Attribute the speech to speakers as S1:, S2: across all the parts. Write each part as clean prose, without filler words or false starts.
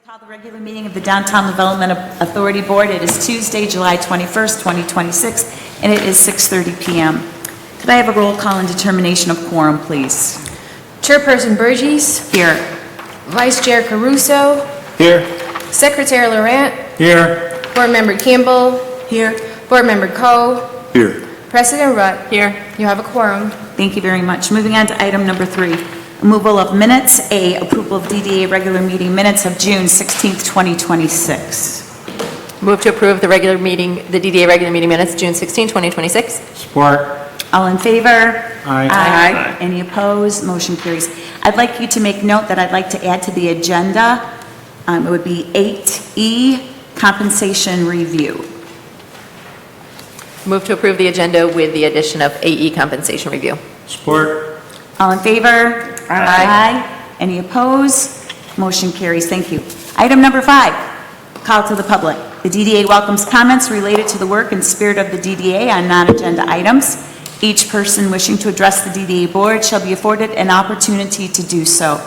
S1: Call the regular meeting of the Downtown Development Authority Board. It is Tuesday, July 21st, 2026, and it is 6:30 p.m. Could I have a roll call and determination of quorum, please?
S2: Chairperson Burgess.
S1: Here.
S2: Vice Chair Caruso.
S3: Here.
S2: Secretary Laurent.
S3: Here.
S2: Board Member Campbell.
S1: Here.
S2: Board Member Coe.
S3: Here.
S2: President Rutt.
S1: Here.
S2: You have a quorum.
S1: Thank you very much. Moving on to item number 3. Removal of minutes. A, approval of DDA regular meeting minutes of June 16th, 2026.
S4: Move to approve the DDA regular meeting minutes, June 16, 2026.
S3: Support.
S1: All in favor?
S3: Aye.
S1: Aye. Any opposed? Motion carries. I'd like you to make note that I'd like to add to the agenda, it would be 8E, compensation review.
S4: Move to approve the agenda with the addition of AE compensation review.
S3: Support.
S1: All in favor? Aye. Any opposed? Motion carries. Thank you. Item number 5, call to the public. The DDA welcomes comments related to the work and spirit of the DDA on non-agenda items. Each person wishing to address the DDA board shall be afforded an opportunity to do so.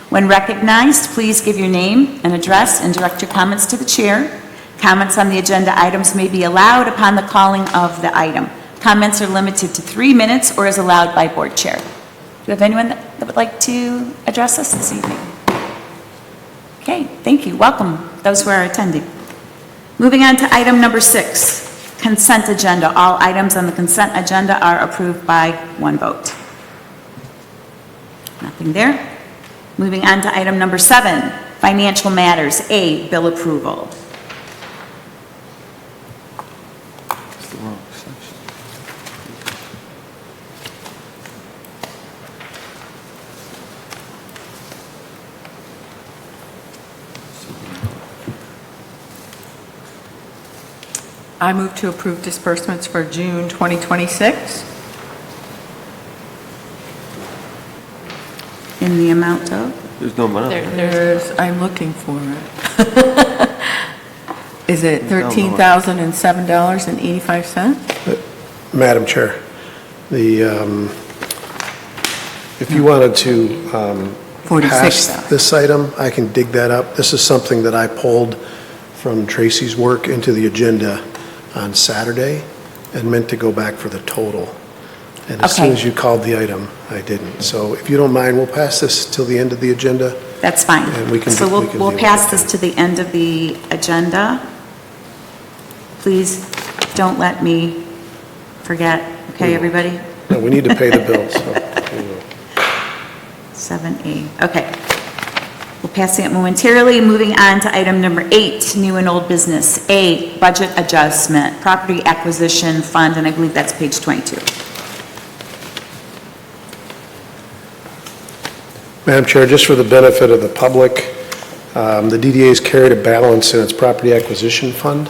S1: When recognized, please give your name and address and direct your comments to the chair. Comments on the agenda items may be allowed upon the calling of the item. Comments are limited to 3 minutes or is allowed by board chair. Do you have anyone that would like to address us this evening? Okay, thank you. Welcome, those who are attending. Moving on to item number 6, consent agenda. All items on the consent agenda are approved by one vote. Nothing there. Moving on to item number 7, financial matters. A, bill approval.
S3: It's the wrong section.
S5: I move to approve disbursements for June 2026.
S1: In the amount of?
S3: There's no money.
S5: I'm looking for it. Is it $13,007.85?
S6: Madam Chair, if you wanted to pass this item, I can dig that up. This is something that I pulled from Tracy's work into the agenda on Saturday and meant to go back for the total. And as soon as you called the item, I didn't. So if you don't mind, we'll pass this till the end of the agenda.
S1: That's fine.
S6: And we can
S1: So
S6: we can
S1: we'll
S6: deal
S1: pass
S6: with
S1: this to the end of the agenda. Please don't let me forget, okay, everybody?
S6: No, we need to pay the bills, so we will.
S1: 7A, okay. We'll pass that momentarily. Moving on to item number 8, new and old business. A, budget adjustment, property acquisition fund, and I believe that's page 22.
S6: Madam Chair, just for the benefit of the public, the DDA has carried a balance in its property acquisition fund.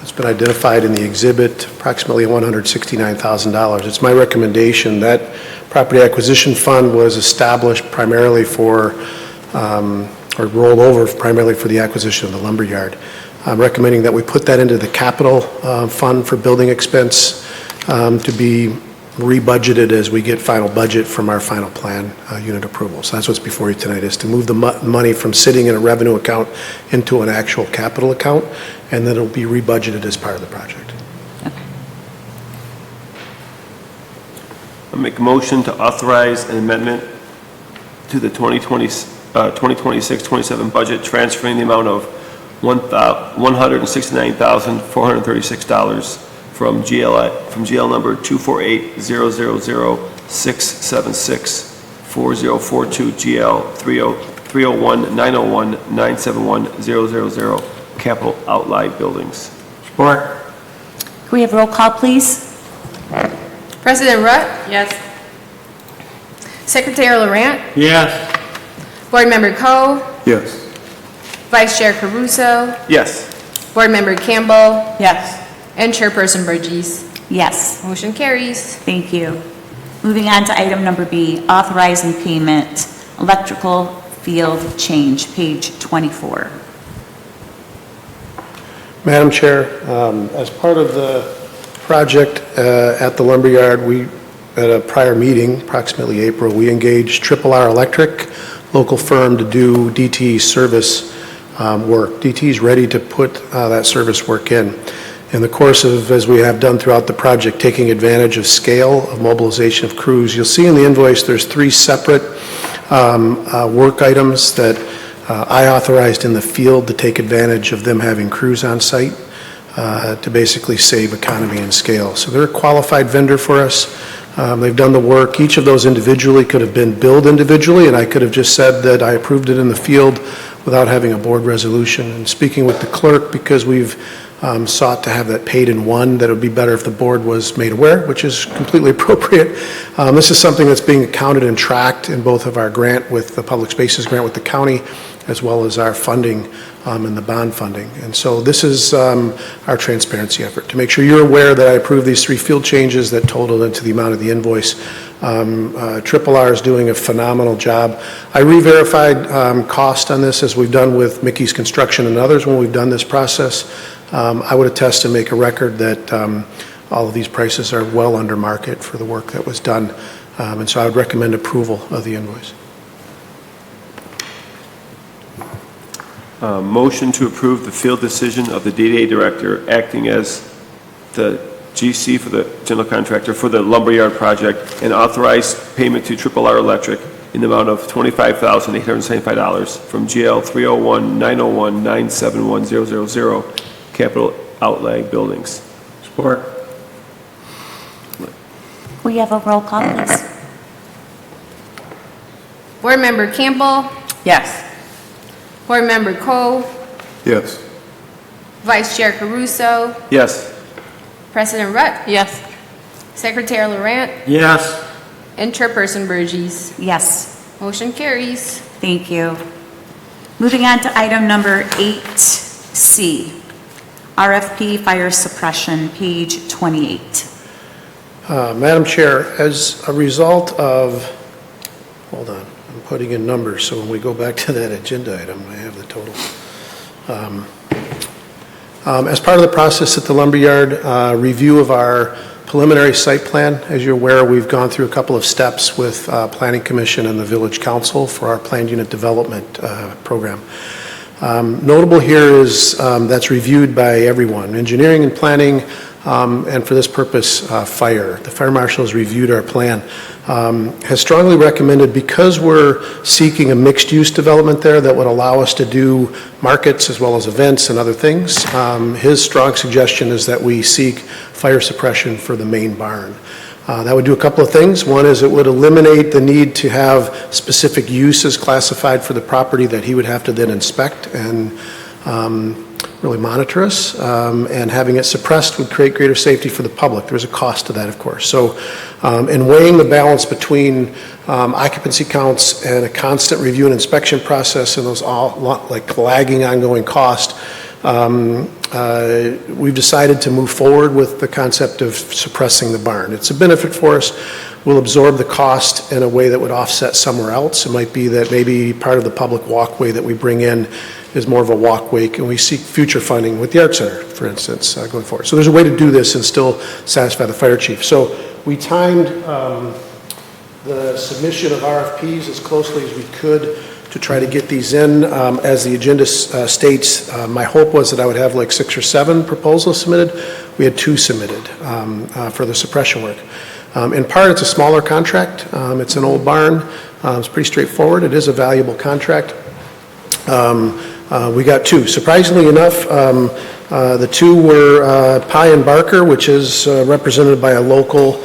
S6: It's been identified in the exhibit, approximately $169,000. It's my recommendation that property acquisition fund was established primarily for, or rolled over primarily for the acquisition of the lumberyard. I'm recommending that we put that into the capital fund for building expense to be rebudgeted as we get final budget from our final plan unit approval. So that's what's before you tonight, is to move the money from sitting in a revenue account into an actual capital account, and then it'll be rebudgeted as part of the project.
S1: Okay.
S3: I make a motion to authorize an amendment to the 2026-27 budget, transferring the amount of $169,436 from GL number 248-000-676-4042 GL 301-901-971-000 capital outlay buildings.
S6: Support.
S1: Can we have roll call, please?
S2: President Rutt.
S5: Yes.
S2: Secretary Laurent.
S3: Yes.
S2: Board Member Coe.
S3: Yes.
S2: Vice Chair Caruso.
S3: Yes.
S2: Board Member Campbell.
S5: Yes.
S2: And Chairperson Burgess.
S1: Yes.
S2: Motion carries.
S1: Thank you. Moving on to item number B, authorizing payment, electrical field change, page 24.
S6: Madam Chair, as part of the project at the lumberyard, at a prior meeting, approximately April, we engaged R Electric, local firm, to do DTE service work. DT is ready to put that service work in the course of, as we have done throughout the project, taking advantage of scale of mobilization of crews. You'll see in the invoice there's 3 separate work items that I authorized in the field to take advantage of them having crews on site to basically save economy and scale. So they're a qualified vendor for us. They've done the work. Each of those individually could have been billed individually, and I could have just said that I approved it in the field without having a board resolution. And speaking with the clerk, because we've sought to have that paid in one, that it would be better if the board was made aware, which is completely appropriate. This is something that's being accounted and tracked in both of our grant with the public spaces grant with the county, as well as our funding and the bond funding. And so this is our transparency effort, to make sure you're aware that I approved these 3 field changes that totaled into the amount of the invoice. Triple R is doing a phenomenal job. I re-verified cost on this, as we've done with Mickey's Construction and others when we've done this process. I would attest and make a record that all of these prices are well under market for the work that was done. And so I would recommend approval of the invoice.
S3: Motion to approve the field decision of the DDA director acting as the GC for the general contractor for the lumberyard project and authorize payment to Triple R Electric in the amount of $25,875 from GL 301-901-971000 capital outlay buildings. Support.
S1: We have a roll call, please.
S2: Board Member Campbell,
S5: Yes.
S2: Board Member Coe,
S3: Yes.
S2: Vice Chair Caruso,
S3: Yes.
S2: President Rutt,
S4: Yes.
S2: Secretary Laurent,
S3: Yes.
S2: and Chairperson Burgess.
S1: Yes,
S2: Motion carries.
S1: thank you. Moving on to item number 8C, RFP fire suppression, page 28.
S6: Madam Chair, as a result of, hold on, I'm putting in numbers, so when we go back to that agenda item, I have the total. As part of the process at the lumberyard, review of our preliminary site plan, as you're aware, we've gone through a couple of steps with Planning Commission and the Village Council for our planned unit development program. Notable here is that's reviewed by everyone, engineering and planning, and for this purpose, fire. The fire marshal has reviewed our plan, has strongly recommended, because we're seeking a mixed-use development there that would allow us to do markets as well as events and other things, his strong suggestion is that we seek fire suppression for the main barn. That would do a couple of things. One is it would eliminate the need to have specific uses classified for the property that he would have to then inspect and really monitor us, and having it suppressed would create greater safety for the public. There's a cost to that, of course. So in weighing the balance between occupancy counts and a constant review and inspection process and those all like lagging ongoing cost, we've decided to move forward with the concept of suppressing the barn. It's a benefit for us. We'll absorb the cost in a way that would offset somewhere else. It might be that maybe part of the public walkway that we bring in is more of a walkway, and we seek future funding with the Art Center, for instance, going forward. So there's a way to do this and still satisfy the fire chief. So we timed the submission of RFPs as closely as we could to try to get these in. As the agenda states, my hope was that I would have like 6 or 7 proposals submitted. We had 2 submitted for the suppression work. In part, it's a smaller contract. It's an old barn. It's pretty straightforward. It is a valuable contract. We got 2. Surprisingly enough, the 2 were Pye and Barker, which is represented by a local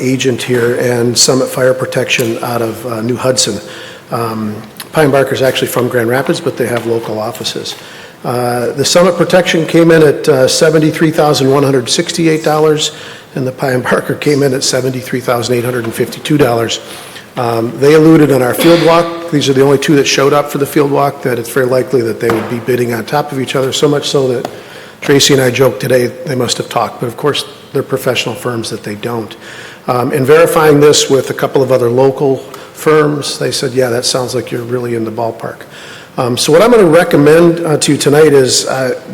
S6: agent here, and Summit Fire Protection out of New Hudson. Pye and Barker is actually from Grand Rapids, but they have local offices. The Summit Protection came in at $73,168, and the Pye and Barker came in at $73,852. They alluded on our field walk, these are the only 2 that showed up for the field walk, that it's very likely that they would be bidding on top of each other, so much so that Tracy and I joked today they must have talked, but of course they're professional firms that they don't. In verifying this with a couple of other local firms, they said, yeah, that sounds like you're really in the ballpark. So what I'm going to recommend to you tonight is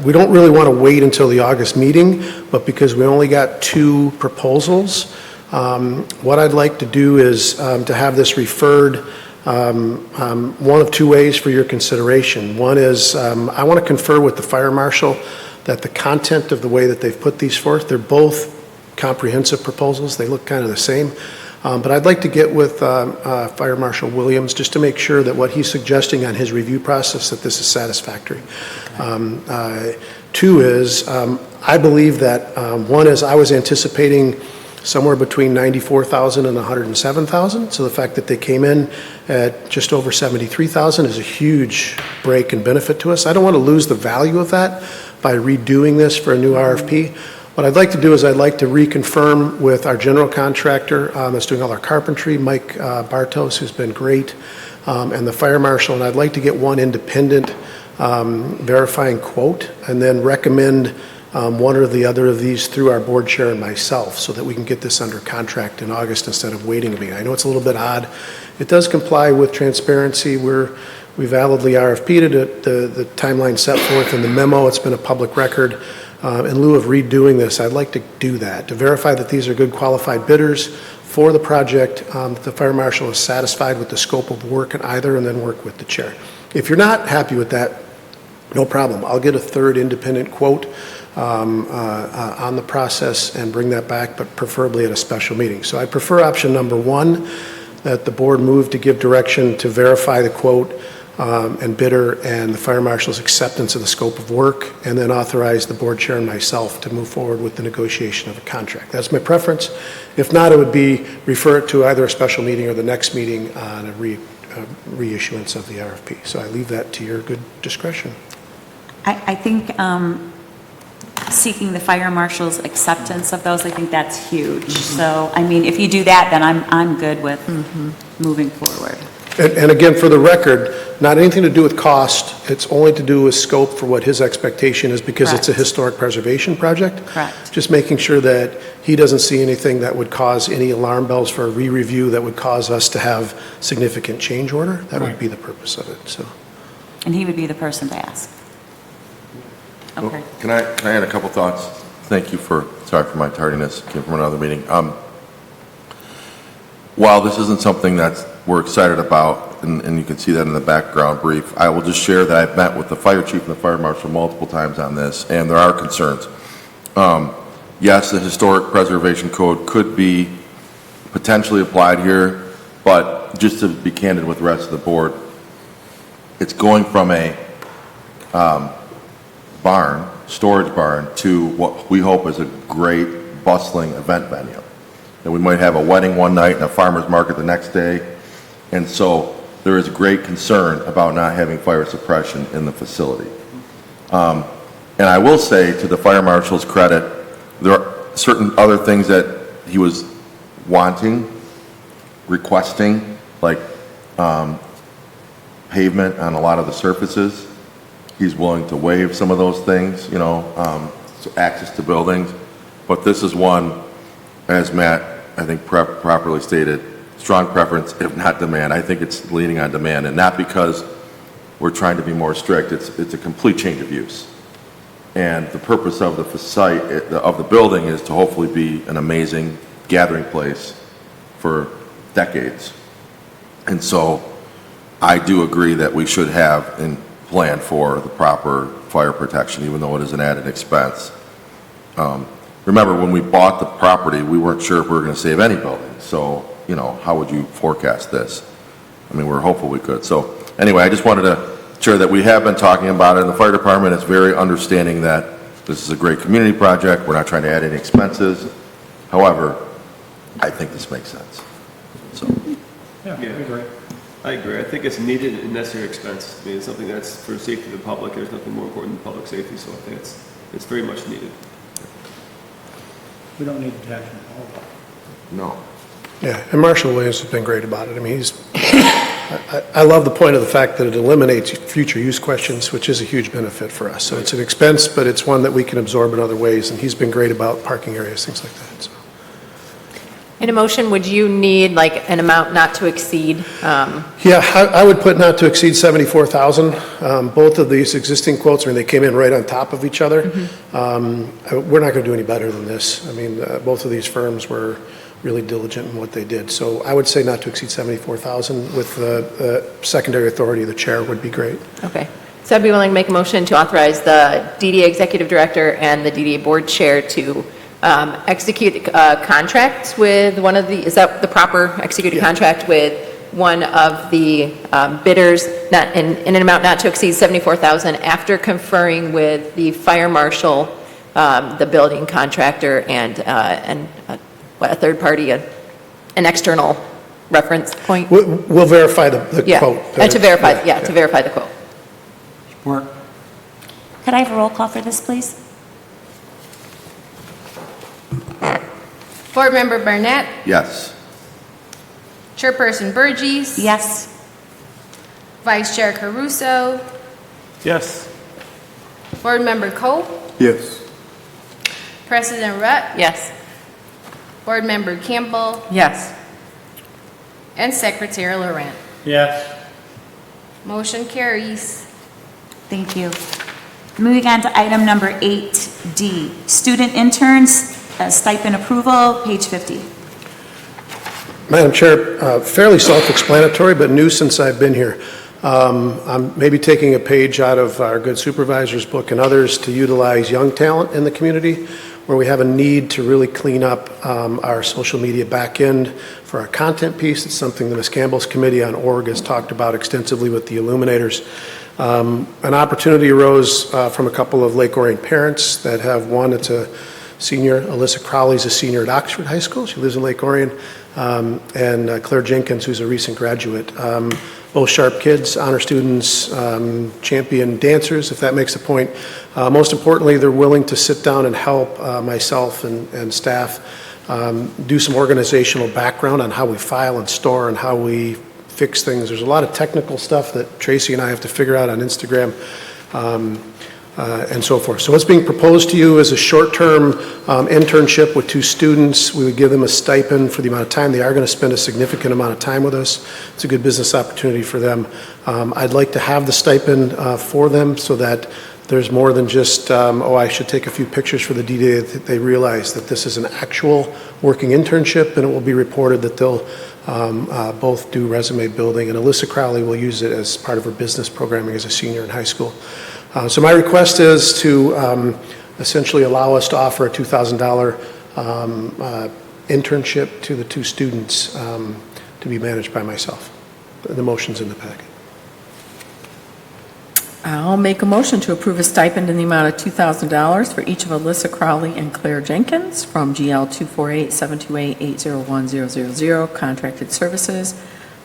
S6: we don't really want to wait until the August meeting, but because we only got 2 proposals, what I'd like to do is to have this referred one of two ways for your consideration. One is I want to confer with the fire marshal that the content of the way that they've put these forth, they're both comprehensive proposals. They look kind of the same. But I'd like to get with Fire Marshal Williams just to make sure that what he's suggesting on his review process, that this is satisfactory. Two is, I believe that, one is I was anticipating somewhere between 94,000 and 107,000. So the fact that they came in at just over 73,000 is a huge break and benefit to us. I don't want to lose the value of that by redoing this for a new RFP. What I'd like to do is I'd like to reconfirm with our general contractor that's doing all our carpentry, Mike Bartos, who's been great, and the fire marshal, and I'd like to get one independent verifying quote, and then recommend one or the other of these through our board chair and myself so that we can get this under contract in August instead of waiting a meeting. I know it's a little bit odd. It does comply with transparency. We validly RFP'd it, the timeline set forth in the memo. It's been a public record. In lieu of redoing this, I'd like to do that, to verify that these are good qualified bidders for the project, that the fire marshal is satisfied with the scope of work in either, and then work with the chair. If you're not happy with that, no problem. I'll get a third independent quote on the process and bring that back, but preferably at a special meeting. So I prefer option number one, that the board move to give direction to verify the quote and bidder and the fire marshal's acceptance of the scope of work, and then authorize the board chair and myself to move forward with the negotiation of a contract. That's my preference. If not, it would be refer it to either a special meeting or the next meeting on a reissuance of the RFP. So I leave that to your good discretion.
S1: I think seeking the fire marshal's acceptance of those, I think that's huge. So, I mean, if you do that, then I'm good with moving forward.
S6: And again, for the record, not anything to do with cost. It's only to do with scope for what his expectation is, because it's a
S1: Correct.
S6: historic preservation project.
S1: Correct.
S6: Just making sure that he doesn't see anything that would cause any alarm bells for a re-review that would cause us to have significant change order. That would be the purpose of it, so.
S1: And he would be the person to ask. Okay.
S7: Can I add a couple thoughts? Thank you sorry for my tardiness, came from another meeting. While this isn't something that we're excited about, and you can see that in the background brief, I will just share that I've met with the fire chief and the fire marshal multiple times on this, and there are concerns. Yes, the historic preservation code could be potentially applied here, but just to be candid with the rest of the board, it's going from a storage barn, to what we hope is a great bustling event venue. And we might have a wedding one night and a farmer's market the next day. And so there is great concern about not having fire suppression in the facility. And I will say, to the fire marshal's credit, there are certain other things that he was wanting, requesting, like pavement on a lot of the surfaces. He's willing to waive some of those things, so access to buildings. But this is one, as Matt, I think, properly stated, strong preference, if not demand. I think it's leaning on demand, and not because we're trying to be more strict. It's a complete change of use. And the purpose of the site, of the building, is to hopefully be an amazing gathering place for decades. And so I do agree that we should have and plan for the proper fire protection, even though it is an added expense. Remember, when we bought the property, we weren't sure if we were going to save any buildings. So, how would you forecast this? I mean, we're hopeful we could. So, anyway, I just wanted to share that we have been talking about it, and the fire department is very understanding that this is a great community project. We're not trying to add any expenses. However, I think this makes sense. So,
S3: Yeah, I agree. I think it's needed and necessary expense. I mean, it's something that's for safety of the public. There's nothing more important than public safety, so I think it's very much needed.
S8: We don't need to tax them all.
S7: no.
S6: Yeah, and Marshall Williams has been great about it. I mean, I love the point of the fact that it eliminates future use questions, which is a huge benefit for us. So it's an expense, but it's one that we can absorb in other ways, and he's been great about parking areas, things like that, so.
S4: In a motion, would you need like an amount not to exceed?
S6: Yeah, I would put not to exceed 74,000. Both of these existing quotes, I mean, they came in right on top of each other. We're not going to do any better than this. I mean, both of these firms were really diligent in what they did. So I would say not to exceed 74,000 with the secondary authority of the chair would be great.
S4: Okay. So I'd be willing to make a motion to authorize the DDA Executive Director and the DDA Board Chair to execute contracts with one of the, is that the proper executed contract with one of the bidders not in an amount not to exceed 74,000 after conferring with the fire marshal, the building contractor, and a third party, an external reference point?
S6: We'll verify the
S4: Yeah,
S6: quote.
S4: and to verify, to verify the quote.
S8: Support.
S1: Could I have a roll call for this, please?
S2: Board Member Barnett,
S7: Yes.
S2: Chairperson Burgess.
S1: Yes.
S2: Vice Chair Caruso,
S3: Yes.
S2: Board Member Coe,
S7: Yes.
S2: President Rutt,
S4: Yes.
S2: Board Member Campbell,
S5: Yes.
S2: and Secretary Laurent.
S8: Yes.
S2: Motion carries.
S1: Thank you. Moving on to item number 8D, student interns, stipend approval, page 50.
S6: Madam Chair, fairly self-explanatory, but new since I've been here. I'm maybe taking a page out of our good supervisor's book and others to utilize young talent in the community, where we have a need to really clean up our social media back end for our content piece. It's something that Ms. Campbell's Committee on Org has talked about extensively with the Illuminators. An opportunity arose from a couple of Lake Orion parents that have one, it's a senior, Alyssa Crowley's a senior at Oxford High School. She lives in Lake Orion. And Claire Jenkins, who's a recent graduate. Both sharp kids, honor students, champion dancers, if that makes a point. Most importantly, they're willing to sit down and help myself and staff do some organizational background on how we file and store and how we fix things. There's a lot of technical stuff that Tracy and I have to figure out on Instagram. And so forth. So what's being proposed to you is a short-term internship with 2 students. We would give them a stipend for the amount of time. They are going to spend a significant amount of time with us. It's a good business opportunity for them. I'd like to have the stipend for them so that there's more than just, I should take a few pictures for the DDA, that they realize that this is an actual working internship, and it will be reported that they'll both do resume building. And Alyssa Crowley will use it as part of her business programming as a senior in high school. So my request is to essentially allow us to offer a $2,000 internship to the 2 students to be managed by myself. The motion's in the packet.
S5: I'll make a motion to approve a stipend in the amount of $2,000 for each of Alyssa Crowley and Claire Jenkins from GL 248-728-801-000 contracted services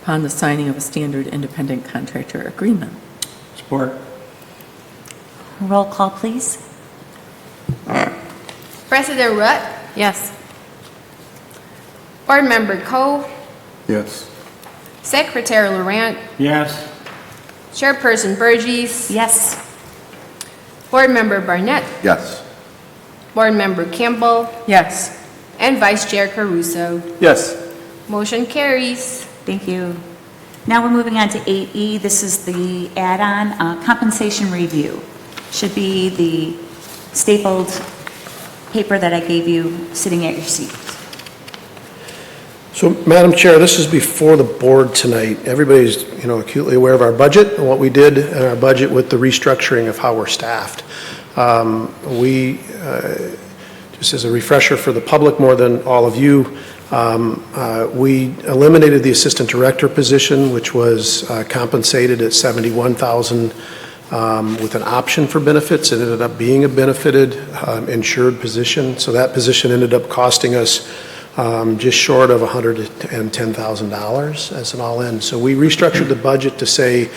S5: upon the signing of a standard independent contractor agreement.
S8: Support.
S1: Roll call, please.
S2: President Rutt,
S4: Yes.
S2: Board Member Coe,
S7: Yes.
S2: Secretary Laurent,
S8: Yes.
S2: Chairperson Burgess,
S1: Yes.
S2: Board Member Barnett,
S7: Yes.
S2: Board Member Campbell,
S5: Yes.
S2: and Vice Chair Caruso.
S3: Yes.
S2: Motion carries.
S1: Thank you. Now we're moving on to 8E. This is the add-on compensation review. Should be the stapled paper that I gave you sitting at your seat.
S6: So, Madam Chair, this is before the board tonight. Everybody's, acutely aware of our budget and what we did in our budget with the restructuring of how we're staffed. Just as a refresher for the public more than all of you, we eliminated the assistant director position, which was compensated at $71,000 with an option for benefits. It ended up being a benefited, insured position. So that position ended up costing us just short of $110,000 as an all-in. So we restructured the budget to say,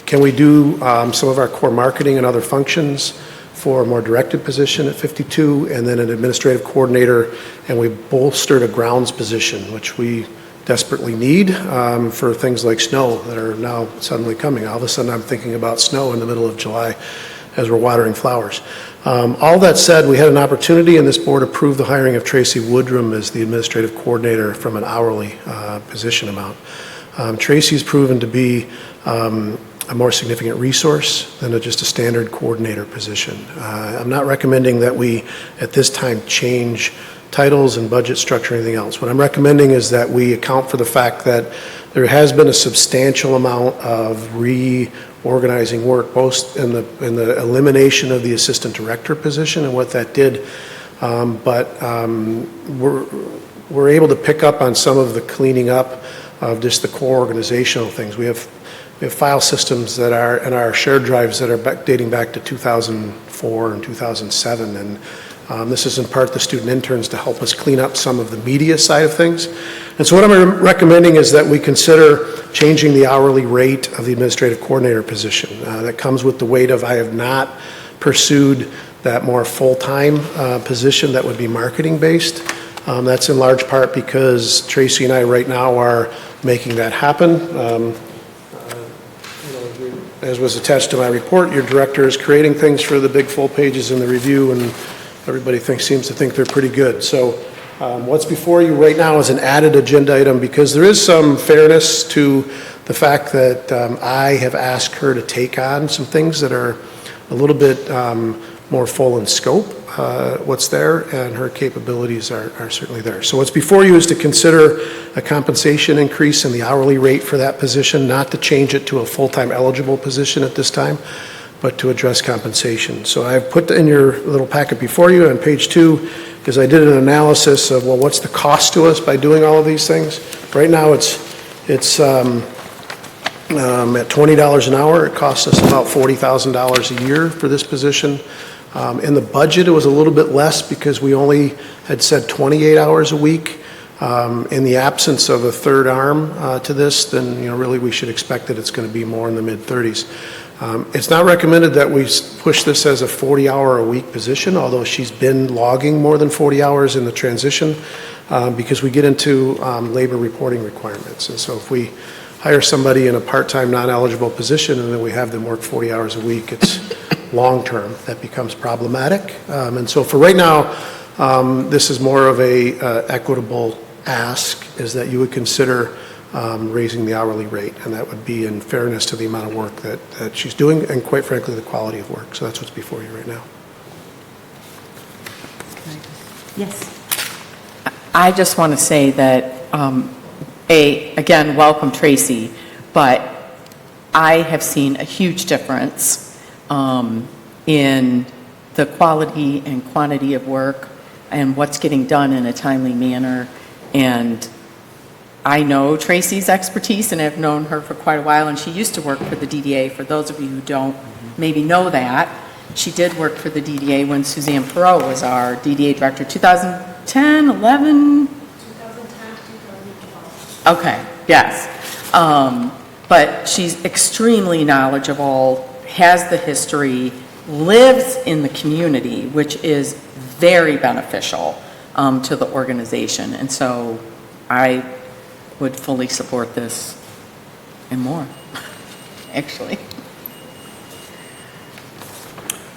S6: can we do some of our core marketing and other functions for a more directed position at 52, and then an administrative coordinator, and we bolstered a grounds position, which we desperately need for things like snow that are now suddenly coming. All of a sudden, I'm thinking about snow in the middle of July as we're watering flowers. All that said, we had an opportunity, and this board approved the hiring of Tracy Woodrum as the administrative coordinator from an hourly position amount. Tracy's proven to be a more significant resource than just a standard coordinator position. I'm not recommending that we, at this time, change titles and budget structure, anything else. What I'm recommending is that we account for the fact that there has been a substantial amount of reorganizing work, both in the elimination of the assistant director position and what that did, but we're able to pick up on some of the cleaning up of just the core organizational things. We have file systems that are in our shared drives that are dating back to 2004 and 2007, and this is in part the student interns to help us clean up some of the media side of things. And so what I'm recommending is that we consider changing the hourly rate of the administrative coordinator position. That comes with the weight of I have not pursued that more full-time position that would be marketing-based. That's in large part because Tracy and I right now are making that happen. As was attached to my report, your director is creating things for the big full pages in the review, and everybody seems to think they're pretty good. So what's before you right now is an added agenda item because there is some fairness to the fact that I have asked her to take on some things that are a little bit more full in scope, what's there, and her capabilities are certainly there. So what's before you is to consider a compensation increase in the hourly rate for that position, not to change it to a full-time eligible position at this time, but to address compensation. So I've put in your little packet before you on page 2, because I did an analysis of, well, what's the cost to us by doing all of these things? Right now it's at $20 an hour. It costs us about $40,000 a year for this position. In the budget, it was a little bit less because we only had said 28 hours a week. In the absence of a third arm to this, then really we should expect that it's going to be more in the mid-30s. It's not recommended that we push this as a 40-hour-a-week position, although she's been logging more than 40 hours in the transition because we get into labor reporting requirements. And so if we hire somebody in a part-time, non-eligible position and then we have them work 40 hours a week, it's long-term that becomes problematic. And so for right now, this is more of a equitable ask, is that you would consider raising the hourly rate, and that would be in fairness to the amount of work that she's doing and, quite frankly, the quality of work. So that's what's before you right now.
S1: Yes.
S5: I just want to say that, again, welcome Tracy, but I have seen a huge difference in the quality and quantity of work and what's getting done in a timely manner. And I know Tracy's expertise and have known her for quite a while, and she used to work for the DDA. For those of you who don't maybe know that, she did work for the DDA when Suzanne Perot was our DDA director, 2010, 11?
S2: 2010, 2012.
S5: Okay, yes. But she's extremely knowledgeable, has the history, lives in the community, which is very beneficial to the organization. And so I would fully support this and more, actually.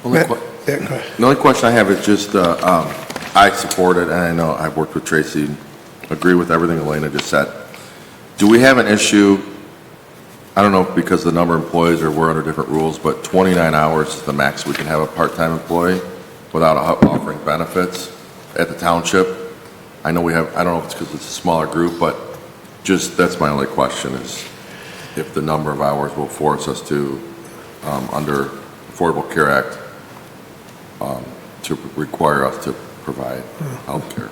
S7: The only question I have is just, I support it, and I know I've worked with Tracy, agree with everything Elena just said. Do we have an issue, I don't know if because the number of employees or we're under different rules, but 29 hours is the max we can have a part-time employee without offering benefits at the township? I know we have, I don't know if it's because it's a smaller group, but just, that's my only question, is if the number of hours will force us to, under Affordable Care Act, to require us to provide health care.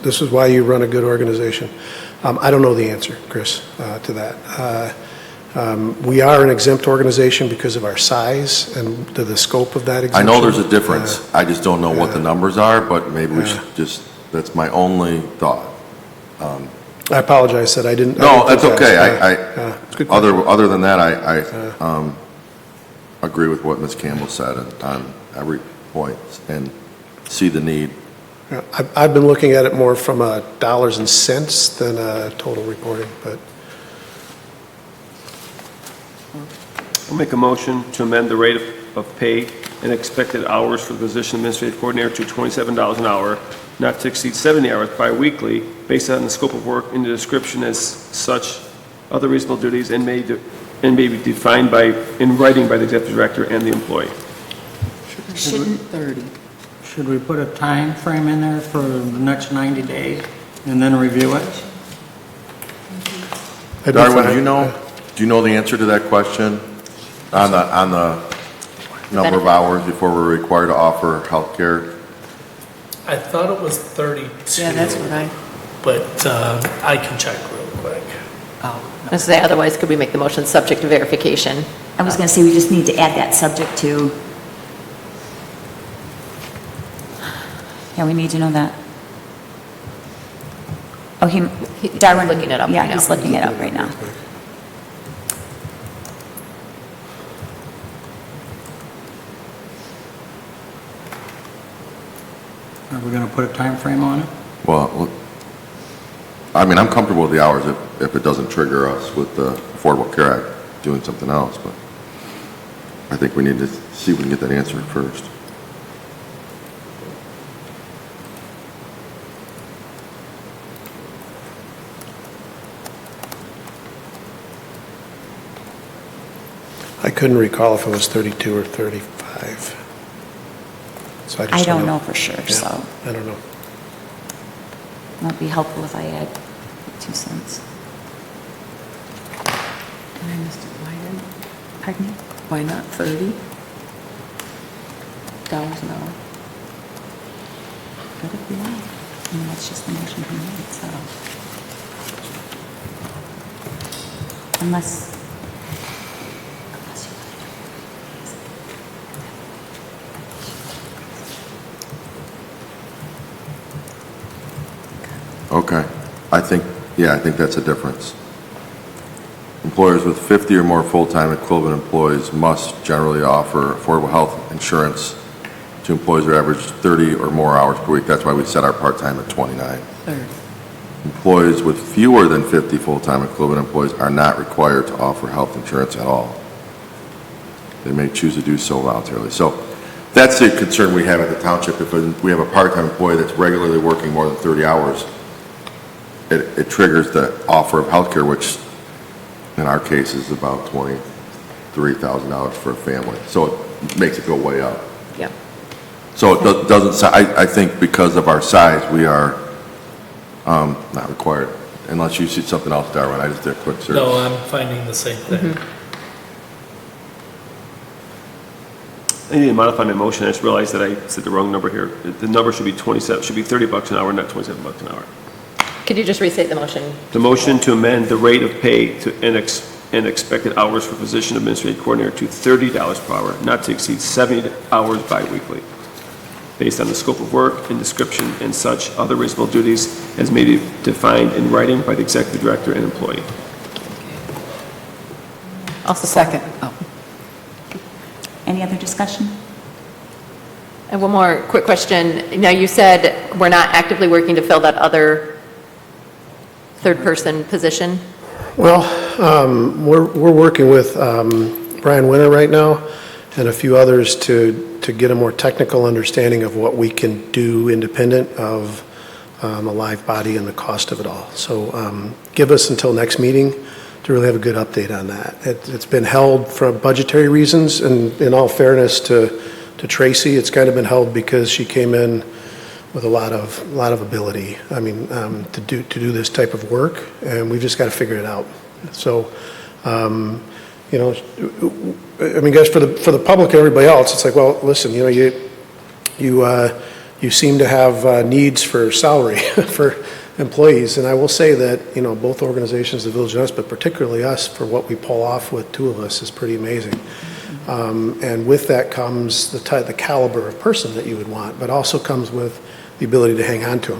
S6: This is why you run a good organization. I don't know the answer, Chris, to that. We are an exempt organization because of our size and the scope of that exemption.
S7: I know there's a difference. I just don't know what the numbers are, but maybe we should just, that's my only thought.
S6: I apologize that I didn't.
S7: No, that's okay.
S6: It's a good question.
S7: Other than that, I agree with what Ms. Campbell said on every point and see the need.
S6: Yeah, I've been looking at it more from a dollars and cents than a total reporting, but.
S3: I'll make a motion to amend the rate of pay and expected hours for the position of administrative coordinator to $27 an hour, not to exceed 70 hours bi-weekly, based on the scope of work in the description as such, other reasonable duties, and may be defined in writing by the executive director and the employee.
S1: Shouldn't,
S8: Should we put a time frame in there for the next 90 days and then review it?
S6: I'd be
S7: Darwin,
S6: fine.
S7: do you know the answer to that question on the number of hours before we're required to offer health care?
S9: I thought it was 32.
S5: Yeah, that's what I,
S9: But I can check real quick.
S5: oh,
S4: I was gonna say, otherwise, could we make the motion subject to verification?
S1: I was going to say, we just need to add that subject to, yeah, we need to know that. Oh, Darwin.
S4: looking it up
S1: Yeah,
S4: right now.
S1: he's looking it up right now.
S8: Are we going to put a time frame on it?
S7: Well, I mean, I'm comfortable with the hours if it doesn't trigger us with the Affordable Care Act doing something else, but I think we need to see if we can get that answer first.
S6: I couldn't recall if it was 32 or 35. So I
S1: I
S6: just
S1: don't know for sure,
S6: Yeah,
S1: so
S6: I don't know.
S1: it won't be helpful if I add 2 cents.
S5: and I missed it.
S1: Pardon me?
S5: Why not 30? Dollars an hour?
S1: Good if you like. I mean, that's just the motion he made, so. Unless you
S7: Okay. I think that's a difference. Employers with 50 or more full-time equivalent employees must generally offer affordable health insurance to employees who average 30 or more hours per week. That's why we set our part-time at 29.
S5: 30.
S7: Employees with fewer than 50 full-time equivalent employees are not required to offer health insurance at all. They may choose to do so voluntarily. So that's the concern we have at the township. If we have a part-time employee that's regularly working more than 30 hours, it triggers the offer of health care, which in our case is about $23,000 for a family. So it makes it go way up.
S4: Yeah.
S7: So it doesn't, I think because of our size, we are not required, unless you see something else, Darwin. I just did a quick search.
S9: No, I'm finding the same thing.
S3: I need to modify my motion. I just realized that I said the wrong number here. The number should be 27, should be $30 an hour, not $27 an hour.
S4: Could you just restate the motion?
S3: The motion to amend the rate of pay to and expected hours for physician administrative coordinator to $30 per hour, not to exceed 70 hours biweekly, based on the scope of work and description and such other reasonable duties as may be defined in writing by the executive director and employee.
S4: Also
S5: Second. Oh.
S1: Any other discussion?
S4: And one more quick question. Now, you said we're not actively working to fill that other third-person position?
S6: Well, we're working with Brian Winter right now and a few others to get a more technical understanding of what we can do independent of a live body and the cost of it all. So give us until next meeting to really have a good update on that. It's been held for budgetary reasons, and in all fairness to Tracy, it's kind of been held because she came in with a lot of ability. I mean, to do this type of work, and we've just got to figure it out. So, you know, I mean, guys, for the public and everybody else, it's like, well, listen, you know, you seem to have needs for salary for employees, and I will say that, you know, both organizations, the village and us, but particularly us, for what we pull off with 2 of us is pretty amazing. And with that comes the caliber of person that you would want, but also comes with the ability to hang on to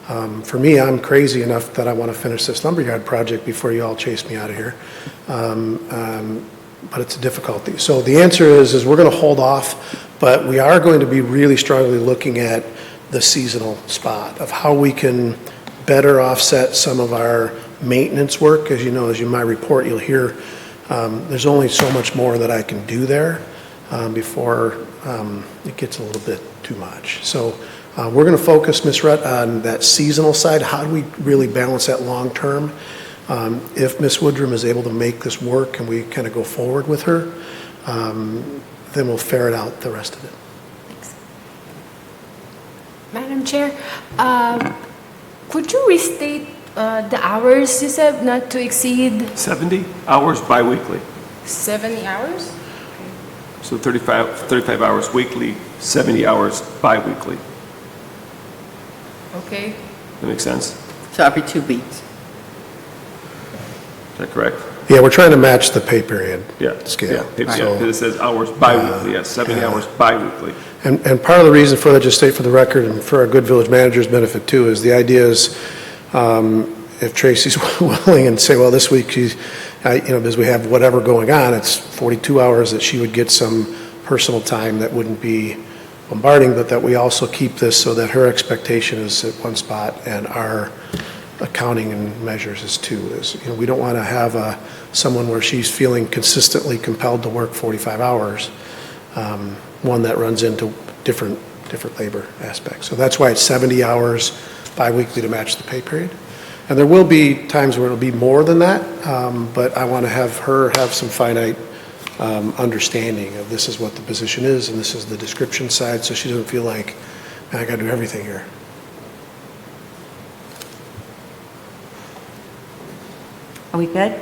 S6: them. For me, I'm crazy enough that I want to finish this lumberyard project before you all chase me out of here. But it's a difficulty. So the answer is we're going to hold off, but we are going to be really strongly looking at the seasonal spot of how we can better offset some of our maintenance work. As you know, as in my report, you'll hear there's only so much more that I can do there before it gets a little bit too much. So we're going to focus, Ms. Rutt, on that seasonal side. How do we really balance that long term? If Ms. Woodrum is able to make this work and we kind of go forward with her, then we'll ferret out the rest of it.
S2: Madam Chair, could you restate the hours you said not to exceed
S3: 70 hours biweekly.
S2: 70 hours?
S3: So 35 hours weekly, 70 hours biweekly.
S2: Okay.
S3: That makes sense?
S5: So every 2 weeks.
S3: Is that correct?
S6: Yeah, we're trying to match the pay period
S3: Yeah.
S6: scale.
S3: Yeah,
S6: So-
S3: because it says hours biweekly, yes, 70 hours biweekly.
S6: And part of the reason for that, just state for the record, and for our good village manager's benefit too, is the idea is, if Tracy's willing and say, well, this week she's, because we have whatever going on, it's 42 hours, that she would get some personal time that wouldn't be bombarding, but that we also keep this so that her expectation is at one spot and our accounting and measures is too. We don't want to have someone where she's feeling consistently compelled to work 45 hours, one that runs into different labor aspects. So that's why it's 70 hours biweekly to match the pay period. And there will be times where it'll be more than that, but I want to have her have some finite understanding of this is what the position is and this is the description side, so she doesn't feel like, man, I got to do everything here.
S1: Are we good?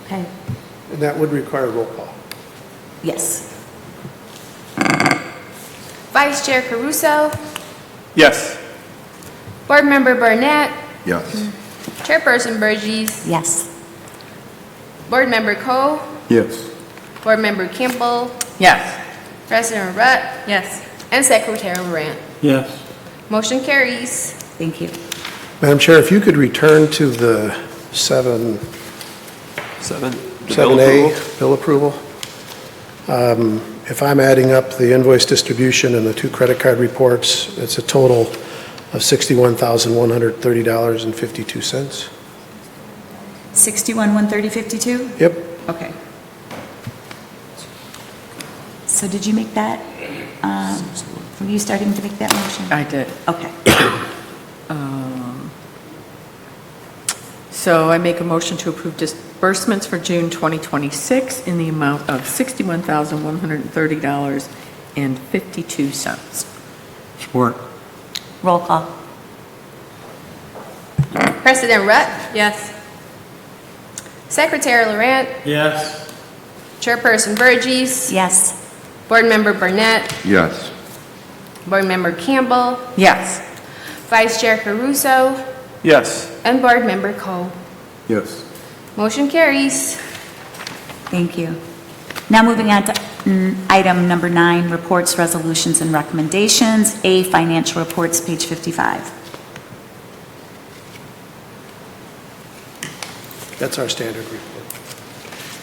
S1: Okay,
S6: And that would require a roll call.
S1: yes.
S2: Vice Chair Caruso,
S3: Yes.
S2: Board Member Barnett,
S7: Yes.
S2: Chairperson Burgess,
S1: Yes.
S2: Board Member Coe,
S7: Yes.
S2: Board Member Campbell,
S5: Yes.
S2: President Rutt,
S4: Yes.
S2: and Secretary Laurent.
S8: Yes.
S2: Motion carries.
S1: Thank you.
S6: Madam Chair, if you could return to the 7A bill approval. If I'm adding up the invoice distribution and the 2 credit card reports, it's a total of $61,130.52.
S1: 61, 130, 52?
S6: Yep.
S1: Okay. So did you make that? Were you starting to make that motion?
S5: I did.
S1: Okay.
S5: So I make a motion to approve disbursements for June 2026 in the amount of $61,130.52.
S8: Support.
S1: Roll call.
S2: President Rutt,
S4: Yes.
S2: Secretary Laurent,
S8: Yes.
S2: Chairperson Burgess,
S1: Yes.
S2: Board Member Barnett,
S7: Yes.
S2: Board Member Campbell,
S5: Yes.
S2: Vice Chair Caruso,
S3: Yes.
S2: and Board Member Coe.
S7: Yes.
S2: Motion carries.
S1: Thank you. Now moving on to item number 9, reports, resolutions, and recommendations. A, financial reports, page 55.
S6: That's our standard report.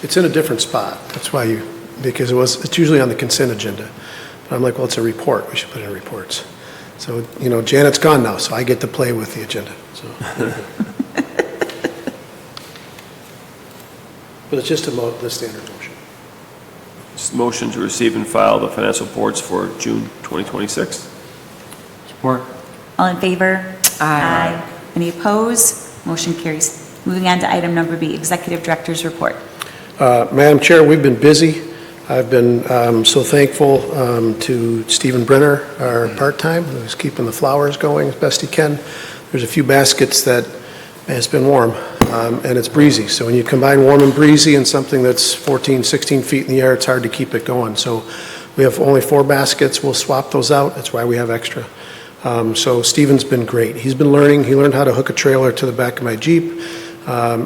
S6: It's in a different spot. That's why because it's usually on the consent agenda. But I'm like, well, it's a report. We should put it in reports. So, Janet's gone now, so I get to play with the agenda. So. But it's just the standard motion.
S3: Just motion to receive and file the financial reports for June 2026.
S8: Support.
S1: All in favor?
S5: Aye.
S1: Any opposed? Motion carries. Moving on to item number B, Executive Director's Report.
S6: Madam Chair, we've been busy. I've been so thankful to Stephen Brenner, our part-time, who's keeping the flowers going as best he can. There's a few baskets that, man, it's been warm, and it's breezy. So when you combine warm and breezy and something that's 14, 16 feet in the air, it's hard to keep it going. So we have only 4 baskets. We'll swap those out. That's why we have extra. So Stephen's been great. He's been learning. He learned how to hook a trailer to the back of my Jeep.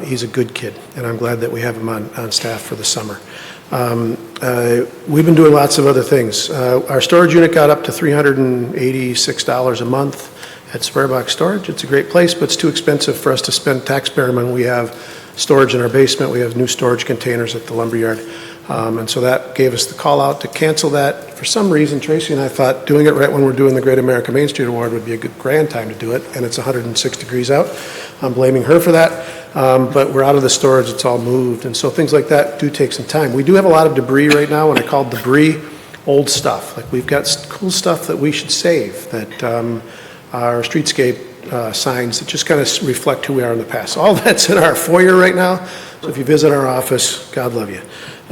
S6: He's a good kid, and I'm glad that we have him on staff for the summer. We've been doing lots of other things. Our storage unit got up to $386 a month at Sparebox Storage. It's a great place, but it's too expensive for us to spend taxpayer money. We have storage in our basement. We have new storage containers at the lumberyard. And so that gave us the call out to cancel that. For some reason, Tracy and I thought doing it right when we're doing the Great American Main Street Award would be a good grand time to do it, and it's 106 degrees out. I'm blaming her for that. But we're out of the storage, it's all moved, and so things like that do take some time. We do have a lot of debris right now, and I call debris old stuff. Like we've got cool stuff that we should save, that our streetscape signs that just kind of reflect who we are in the past. All that's in our foyer right now, so if you visit our office, God love you.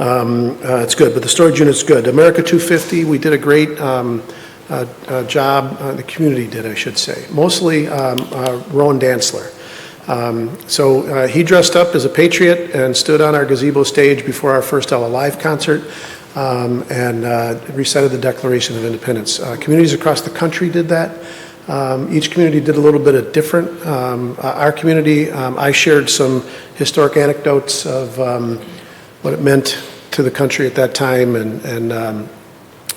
S6: It's good, but the storage unit's good. America 250, we did a great job, the community did, I should say, mostly Rowan Dantzler. So he dressed up as a patriot and stood on our gazebo stage before our first Ella Live concert and recited the Declaration of Independence. Communities across the country did that. Each community did a little bit of different. Our community, I shared some historic anecdotes of what it meant to the country at that time, and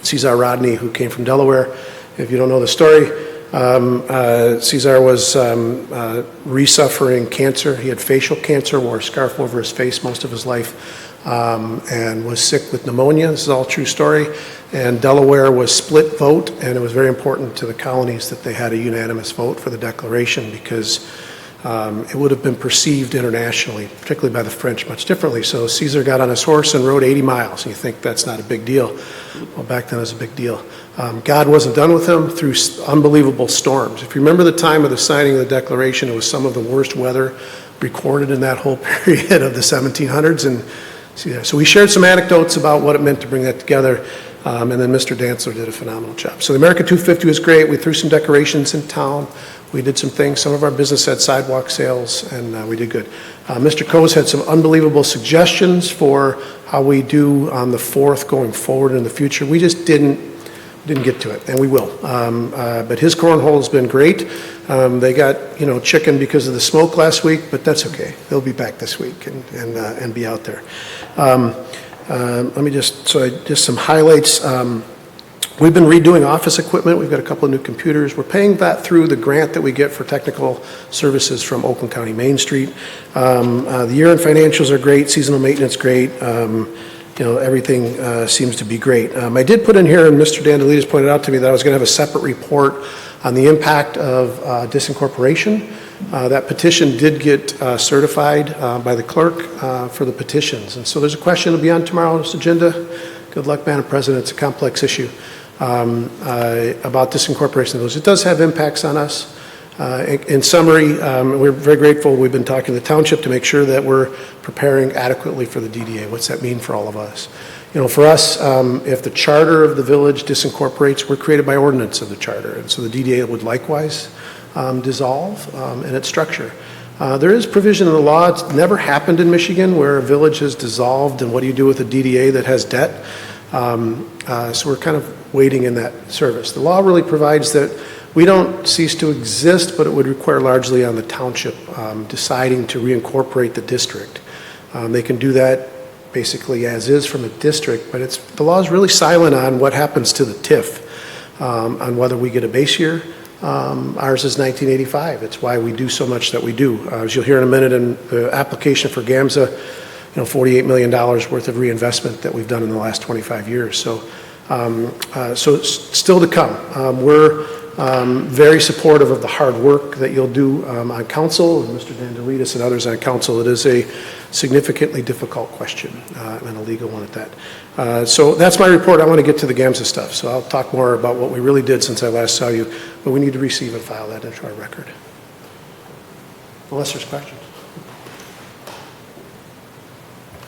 S6: Cesar Rodney, who came from Delaware. If you don't know the story, Cesar was re-suffering cancer. He had facial cancer, wore a scarf over his face most of his life, and was sick with pneumonia. This is all true story. And Delaware was split vote, and it was very important to the colonies that they had a unanimous vote for the Declaration because it would have been perceived internationally, particularly by the French, much differently. So Caesar got on his horse and rode 80 miles. And you think that's not a big deal. Well, back then it was a big deal. God wasn't done with him through unbelievable storms. If you remember the time of the signing of the Declaration, it was some of the worst weather recorded in that whole period of the 1700s. And so we shared some anecdotes about what it meant to bring that together. And then Mr. Dantzler did a phenomenal job. So the America 250 was great. We threw some decorations in town. We did some things. Some of our business had sidewalk sales, and we did good. Mr. Coase had some unbelievable suggestions for how we do on the 4th going forward in the future. We just didn't get to it, and we will. But his cornhole has been great. They got, chicken because of the smoke last week, but that's okay. They'll be back this week and be out there. Let me just some highlights. We've been redoing office equipment. We've got a couple of new computers. We're paying that through the grant that we get for technical services from Oakland County Main Street. The year-end financials are great, seasonal maintenance great. Everything seems to be great. I did put in here, and Mr. Dandelides pointed out to me that I was going to have a separate report on the impact of disincorporation. That petition did get certified by the clerk for the petitions. And so there's a question that'll be on tomorrow's agenda. Good luck, Madam President. It's a complex issue about disincorporation of those. It does have impacts on us. In summary, we're very grateful. We've been talking to the township to make sure that we're preparing adequately for the DDA. What's that mean for all of us? For us, if the charter of the village disincorporates, we're created by ordinance of the charter. And so the DDA would likewise dissolve in its structure. There is provision in the law. It's never happened in Michigan where a village has dissolved, and what do you do with a DDA that has debt? So we're kind of waiting in that service. The law really provides that we don't cease to exist, but it would require largely on the township deciding to reincorporate the district. They can do that basically as is from a district, but the law is really silent on what happens to the TIF, on whether we get a base year. Ours is 1985. It's why we do so much that we do. As you'll hear in a minute in the application for GAMSA, $48 million worth of reinvestment that we've done in the last 25 years. So it's still to come. We're very supportive of the hard work that you'll do on council, and Mr. Dandelides and others on council. It is a significantly difficult question and a legal one at that. So that's my report. I want to get to the GAMSA stuff, so I'll talk more about what we really did since I last saw you, but we need to receive and file that into our record. Unless there's questions.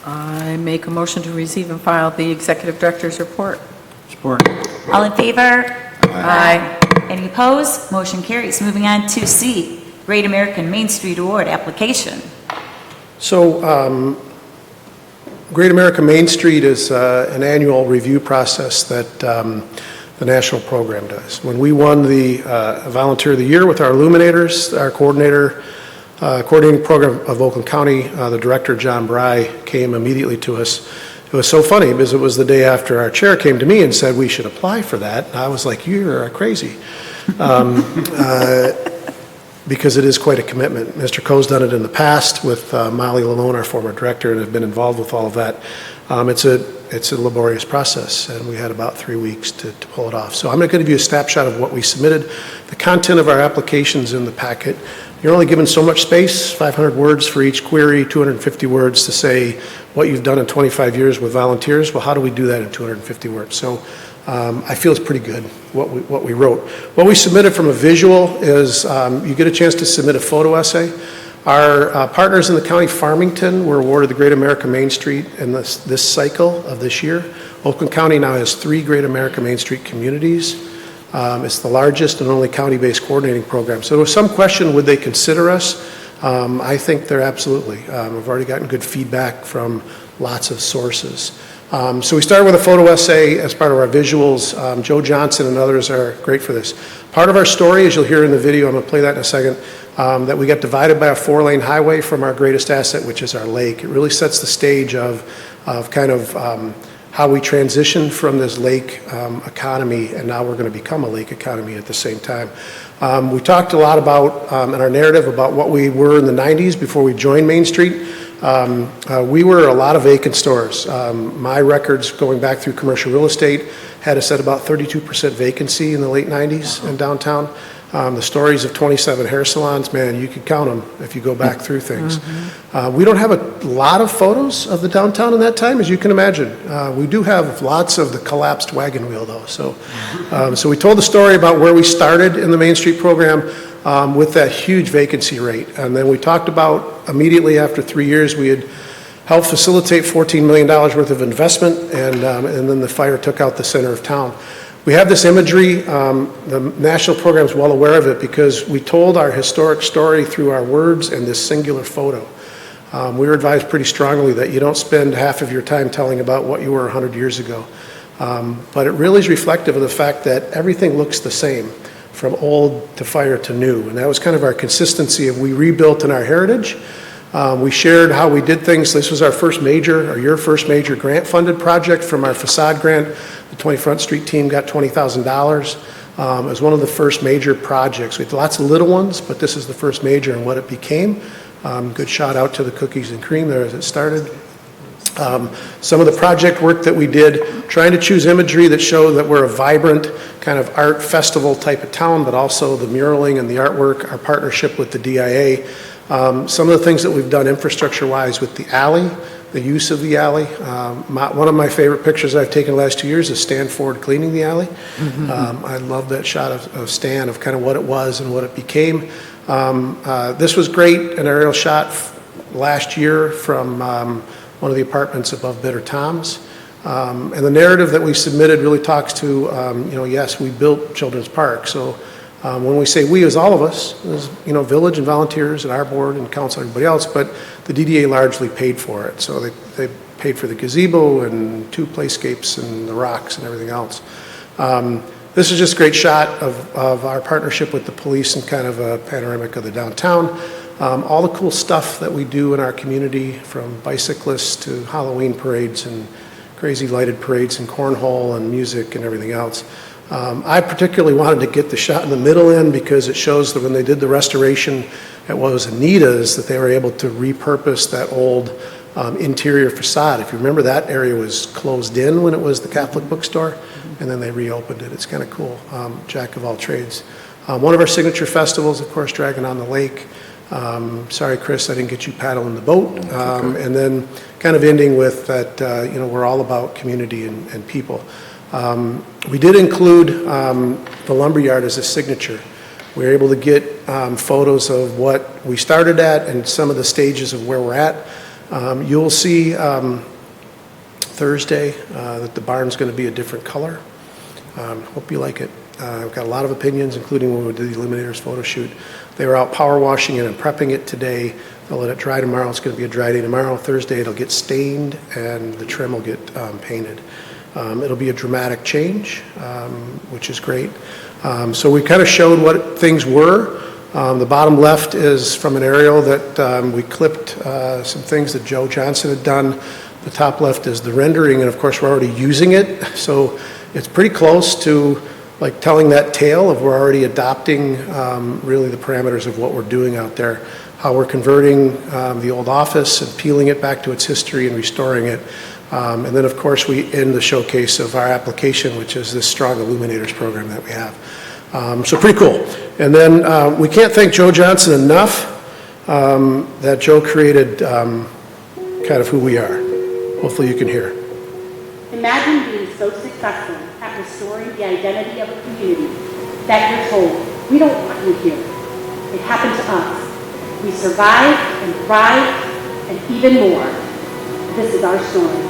S5: I make a motion to receive and file the executive director's report.
S8: Support.
S1: All in favor?
S5: Aye.
S1: Any opposed? Motion carries. Moving on to C, Great American Main Street Award application.
S6: So Great American Main Street is an annual review process that the national program does. When we won the Volunteer of the Year with our illuminators, our coordinating program of Oakland County, the director, John Bry, came immediately to us. It was so funny because it was the day after our chair came to me and said we should apply for that. And I was like, you're crazy. Because it is quite a commitment. Mr. Coe's done it in the past with Molly Lalone, our former director, and have been involved with all of that. It's a laborious process, and we had about 3 weeks to pull it off. So I'm going to give you a snapshot of what we submitted. The content of our applications in the packet. You're only given so much space, 500 words for each query, 250 words to say what you've done in 25 years with volunteers. Well, how do we do that in 250 words? So I feel it's pretty good, what we wrote. What we submitted from a visual is you get a chance to submit a photo essay. Our partners in the county, Farmington, were awarded the Great American Main Street in this cycle of this year. Oakland County now has 3 Great American Main Street communities. It's the largest and only county-based coordinating program. So there was some question, would they consider us? I think they're absolutely. I've already gotten good feedback from lots of sources. So we started with a photo essay as part of our visuals. Joe Johnson and others are great for this. Part of our story, as you'll hear in the video, I'm going to play that in a second, that we got divided by a 4-lane highway from our greatest asset, which is our lake. It really sets the stage of kind of how we transitioned from this lake economy, and now we're going to become a lake economy at the same time. We talked a lot about, in our narrative, about what we were in the 90s before we joined Main Street. We were a lot of vacant stores. My records going back through commercial real estate had us at about 32% vacancy in the late 90s in downtown. The stories of 27 hair salons, man, you could count them if you go back through things. We don't have a lot of photos of the downtown in that time, as you can imagine. We do have lots of the collapsed wagon wheel, though. So we told the story about where we started in the Main Street program with that huge vacancy rate. And then we talked about immediately after 3 years, we had helped facilitate $14 million worth of investment, and then the fire took out the center of town. We have this imagery, the national program is well aware of it because we told our historic story through our words and this singular photo. We were advised pretty strongly that you don't spend half of your time telling about what you were 100 years ago. But it really is reflective of the fact that everything looks the same, from old to fire to new. And that was kind of our consistency of we rebuilt in our heritage. We shared how we did things. This was our first major, or your first major grant-funded project from our facade grant. The 20 Street team got $20,000. It was one of the first major projects. We had lots of little ones, but this is the first major and what it became. Good shout out to the cookies and cream there as it started. Some of the project work that we did, trying to choose imagery that showed that we're a vibrant kind of art festival type of town, but also the muraling and the artwork, our partnership with the DIA. Some of the things that we've done infrastructure-wise with the alley, the use of the alley. One of my favorite pictures I've taken the last 2 years is Stan Ford cleaning the alley. I love that shot of Stan, of kind of what it was and what it became. This was great, an aerial shot last year from one of the apartments above Bitter Tom's. And the narrative that we submitted really talks to, yes, we built Children's Park. So when we say we, as all of us, as, village and volunteers and our board and council and everybody else, but the DDA largely paid for it. So they paid for the gazebo and 2 playscapes and the rocks and everything else. This is just a great shot of our partnership with the police and kind of a panoramic of the downtown. All the cool stuff that we do in our community, from bicyclists to Halloween parades and crazy lighted parades and cornhole and music and everything else. I particularly wanted to get the shot in the middle in because it shows that when they did the restoration at what was Anita's, that they were able to repurpose that old interior facade. If you remember, that area was closed in when it was the Catholic bookstore, and then they reopened it. It's kind of cool. Jack of all trades. One of our signature festivals, of course, Dragon on the Lake. Sorry, Chris, I didn't get you paddling the boat. And then kind of ending with that, we're all about community and people. We did include the lumberyard as a signature. We were able to get photos of what we started at and some of the stages of where we're at. You'll see Thursday that the barn's going to be a different color. Hope you like it. I've got a lot of opinions, including when we did the Eliminators photo shoot. They were out power washing it and prepping it today. They'll let it dry tomorrow. It's going to be a dry day tomorrow. Thursday it'll get stained and the trim will get painted. It'll be a dramatic change, which is great. So we kind of showed what things were. The bottom left is from an aerial that we clipped some things that Joe Johnson had done. The top left is the rendering, and of course we're already using it. So it's pretty close to like telling that tale of we're already adopting really the parameters of what we're doing out there. How we're converting the old office and peeling it back to its history and restoring it. And then, of course, we end the showcase of our application, which is this Strong Illuminators program that we have. So pretty cool. And then we can't thank Joe Johnson enough that Joe created kind of who we are. Hopefully you can hear.
S10: Imagine being so successful at restoring the identity of a community that you're told, we don't want you here. It happened to us. We survived and thrived and even more. This is our story.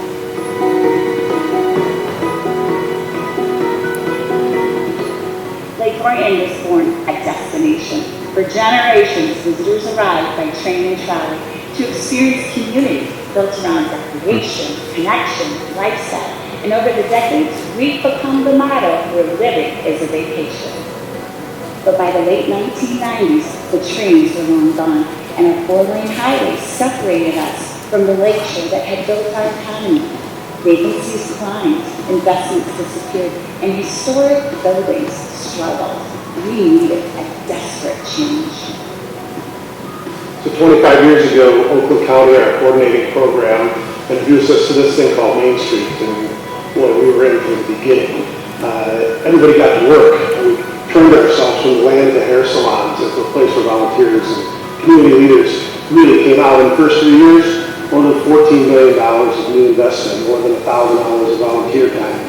S10: Orion was born a destination. For generations, visitors arrived by train and trolley to experience community built around recreation, connection, lifestyle. And over the decades, we've become the motto where living is a vacation. But by the late 1990s, the trains were long gone, and our four-lane highway separated us from the lakeshore that had built our economy. Vacancies climbed, investments disappeared, and historic buildings struggled. We needed a desperate change.
S6: So 25 years ago, Oakland County, our coordinating program, introduced us to this thing called Main Street, and boy, we were in from the beginning. Everybody got to work, and we turned ourselves from the land to hair salons as a place for volunteers, and community leaders really came out. In the first 3 years, more than $14 million of new investment, more than 1,000 hours of volunteer time.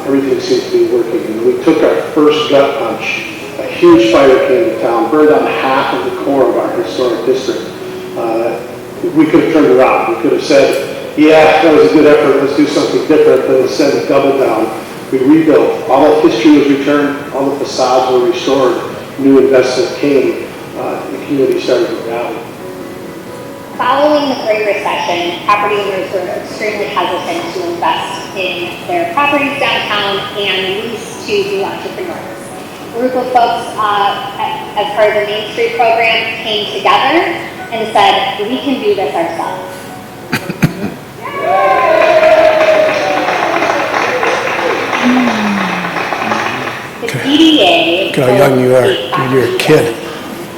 S6: Everything seems to be working. And we took our first gut punch. A huge fire came to town, burned down half of the core of our historic district. We could have turned around. We could have said, yeah, that was a good effort, let's do something different. But instead we doubled down. We rebuilt. All of history was returned. All the facades were restored. New investment came. The community started to rally.
S11: Following the Great Recession, property owners were extremely hesitant to invest in their properties downtown and lease to new entrepreneurs. A group of folks, as part of the Main Street program, came together and said, we can do this ourselves. The DDA.
S6: Look how young you are. You're a kid.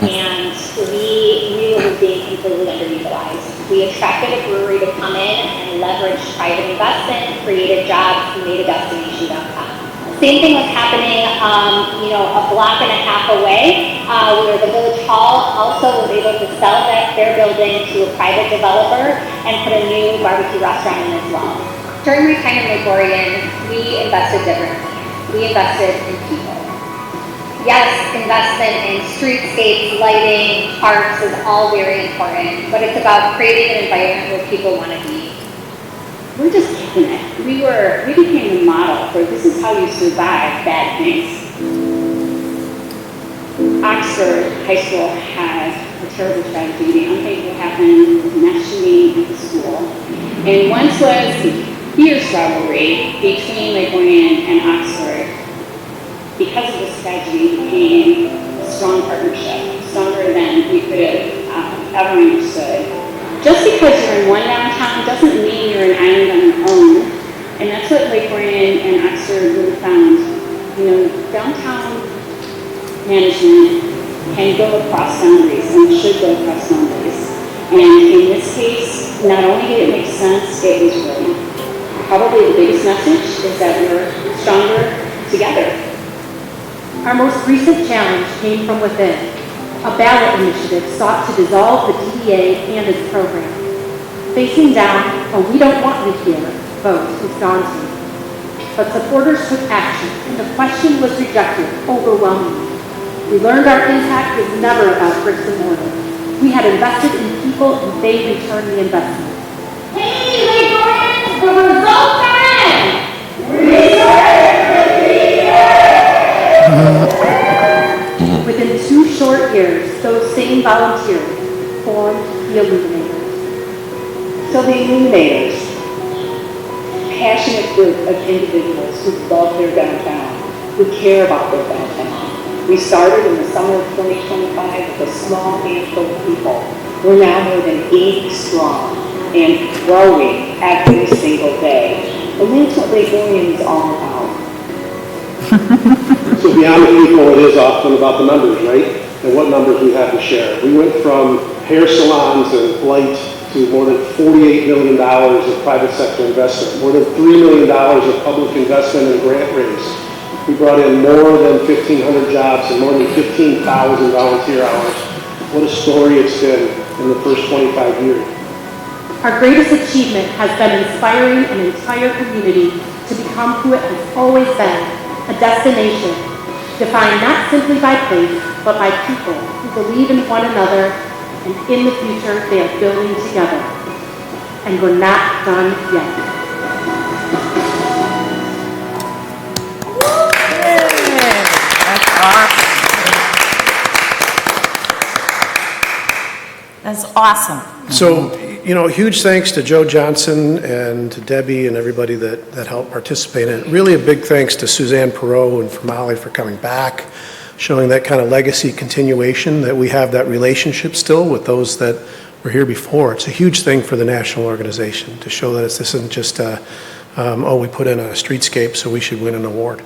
S11: And we were being completely underutilized. We attracted a brewery to come in and leverage private investment, created jobs, and made a destination downtown. Same thing was happening, a block and a half away, where the Village Hall also was able to sell their building to a private developer and put a new barbecue restaurant in as well. During my time in Lake Orion, we invested differently. We invested in people. Yes, investment in streetscapes, lighting, parks is all very important, but it's about creating an environment where people want to be.
S10: We're just kicking it. We became the model for this is how you survive bad things. Oxford High School had a terrible tragedy. The unthinkable happened with an shooting at the school. And once was the fierce rivalry between Lake Orion and Oxford. Because of this tragedy, it became a strong partnership, stronger than we could have ever understood. Just because you're in one downtown doesn't mean you're an island on your own. And that's what Lake Orion and Oxford really found. Downtown management can go across boundaries and should go across boundaries. And in this case, not only did it make sense, it was brilliant. Probably the biggest message is that we're stronger together.
S12: Our most recent challenge came from within. A ballot initiative sought to dissolve the DDA and its program. Facing down a "we don't want you here" vote was daunting. But supporters took action, and the question was rejected overwhelmingly. We learned our impact was never about bricks and mortar. We had invested in people, and they returned the investment.
S11: Hey, Lake Orion, the results are in!
S12: Within 2 short years, those same volunteers formed the Illuminators.
S10: So the Illuminators, passionate group of individuals who love their downtown, who care about their downtown. We started in the summer of 2025 with a small handful of people. We're now more than 80 strong and growing every single day. And that's what Lake Orion is all about.
S6: So beyond the people, it is often about the numbers, right? And what numbers we have to share. We went from hair salons and light to more than $48 million of private sector investment, more than $3 million of public investment and grant raise. We brought in more than 1,500 jobs and more than 15,000 volunteer hours. What a story it's been in the first 25 years.
S12: Our greatest achievement has been inspiring an entire community to become who it has always been, a destination, defined not simply by place, but by people who believe in one another and in the future they are building together. And we're not done yet.
S5: That's awesome.
S1: That's awesome.
S6: So, huge thanks to Joe Johnson and to Debbie and everybody that helped participate in it. Really a big thanks to Suzanne Perot and for Molly for coming back, showing that kind of legacy continuation, that we have that relationship still with those that were here before. It's a huge thing for the national organization to show that this isn't just we put in a streetscape, so we should win an award.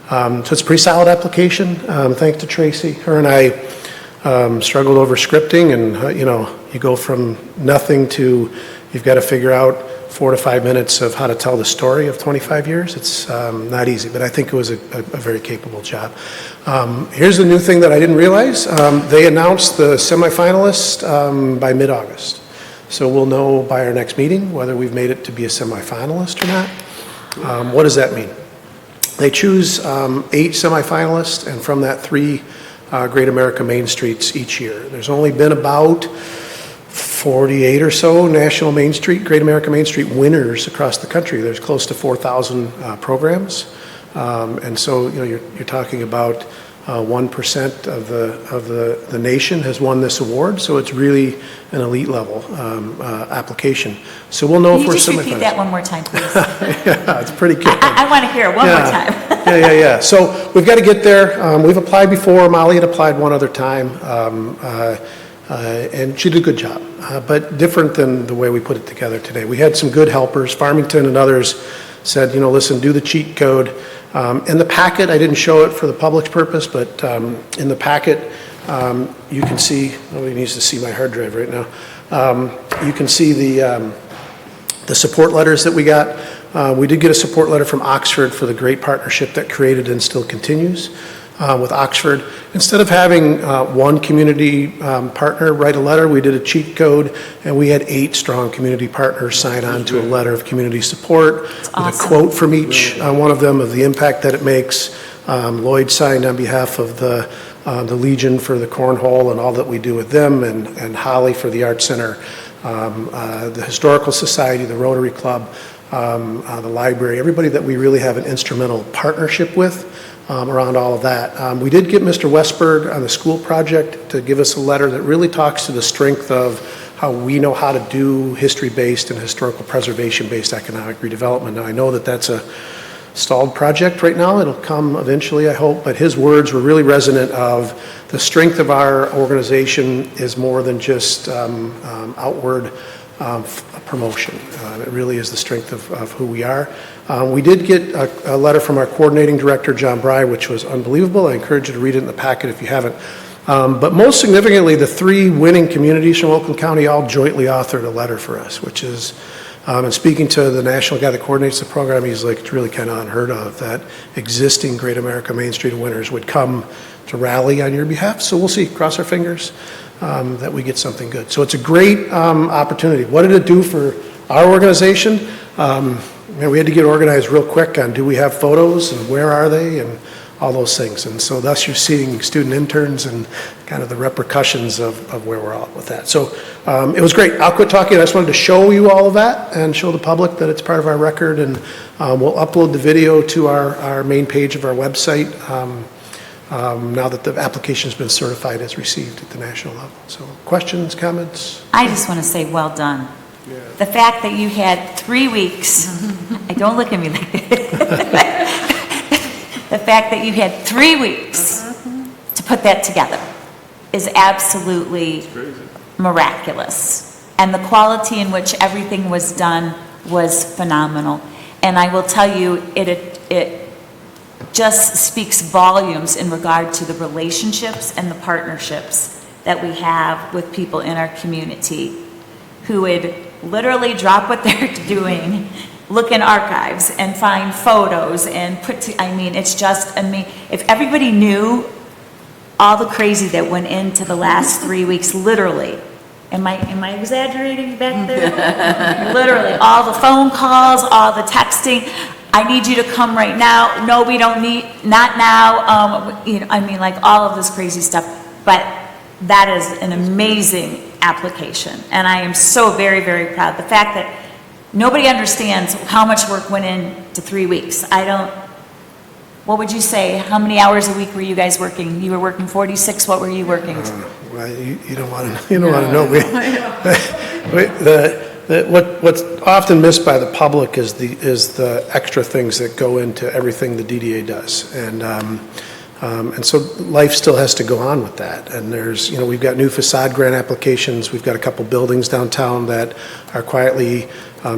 S6: So it's a pretty solid application. Thanks to Tracy. Her and I struggled over scripting, and you go from nothing to you've got to figure out 4 to 5 minutes of how to tell the story of 25 years. It's not easy, but I think it was a very capable job. Here's the new thing that I didn't realize. They announced the semifinalists by mid-August. So we'll know by our next meeting whether we've made it to be a semifinalist or not. What does that mean? They choose 8 semifinalists, and from that 3 Great America Main Streets each year. There's only been about 48 or so national Main Street, Great America Main Street winners across the country. There's close to 4,000 programs. And so, you're talking about 1% of the nation has won this award. So it's really an elite level application. So we'll know
S1: Can
S6: if
S1: you
S6: we're
S1: just repeat
S6: semifinalists.
S1: that one more time, please?
S6: Yeah, it's pretty good.
S1: I want to hear it one more time.
S6: Yeah. So we've got to get there. We've applied before. Molly had applied one other time, and she did a good job, but different than the way we put it together today. We had some good helpers. Farmington and others said, listen, do the cheat code. In the packet, I didn't show it for the public's purpose, but in the packet, you can see, nobody needs to see my hard drive right now. You can see the support letters that we got. We did get a support letter from Oxford for the great partnership that created and still continues with Oxford. Instead of having one community partner write a letter, we did a cheat code, and we had 8 strong community partners sign on to a letter of community support with a quote from each one of them of the impact that it makes. Lloyd signed on behalf of the Legion for the Cornhole and all that we do with them, and Holly for the Art Center, the Historical Society, the Rotary Club, the library, everybody that we really have an instrumental partnership with around all of that. We did get Mr. Westberg on the school project to give us a letter that really talks to the strength of how we know how to do history-based and historical preservation-based economic redevelopment. Now, I know that that's a stalled project right now. It'll come eventually, I hope, but his words were really resonant of the strength of our organization is more than just outward promotion. It really is the strength of who we are. We did get a letter from our coordinating director, John Bry, which was unbelievable. I encourage you to read it in the packet if you haven't. But most significantly, the 3 winning communities from Oakland County all jointly authored a letter for us, which is, and speaking to the national guy that coordinates the program, he's like, it's really kind of unheard of that existing Great America Main Street winners would come to rally on your behalf. So we'll see, cross our fingers that we get something good. So it's a great opportunity. What did it do for our organization? We had to get organized real quick on do we have photos and where are they and all those things. And so thus you're seeing student interns and kind of the repercussions of where we're at with that. So it was great. I'll quit talking. I just wanted to show you all of that and show the public that it's part of our record. And we'll upload the video to our main page of our website now that the application has been certified as received at the national level. So questions, comments?
S1: I just want to say well done. Yeah. The fact that you had 3 weeks, don't look at me like that. The fact that you had 3 weeks to put that together is absolutely miraculous. And the quality in which everything was done was phenomenal. And I will tell you, it just speaks volumes in regard to the relationships and the partnerships that we have with people in our community who would literally drop what they're doing, look in archives and find photos and it's just amazing. If everybody knew all the crazy that went into the last 3 weeks, literally, am I exaggerating back there? Literally, all the phone calls, all the texting, I need you to come right now. No, we don't need, not now. All of this crazy stuff. But that is an amazing application. And I am so very, very proud. The fact that nobody understands how much work went into 3 weeks. What would you say? How many hours a week were you guys working? You were working 46, what were you working?
S6: Well, you don't want to, know. What's often missed by the public is the extra things that go into everything the DDA does. And so life still has to go on with that. And there's, we've got new facade grant applications. We've got a couple buildings downtown that are quietly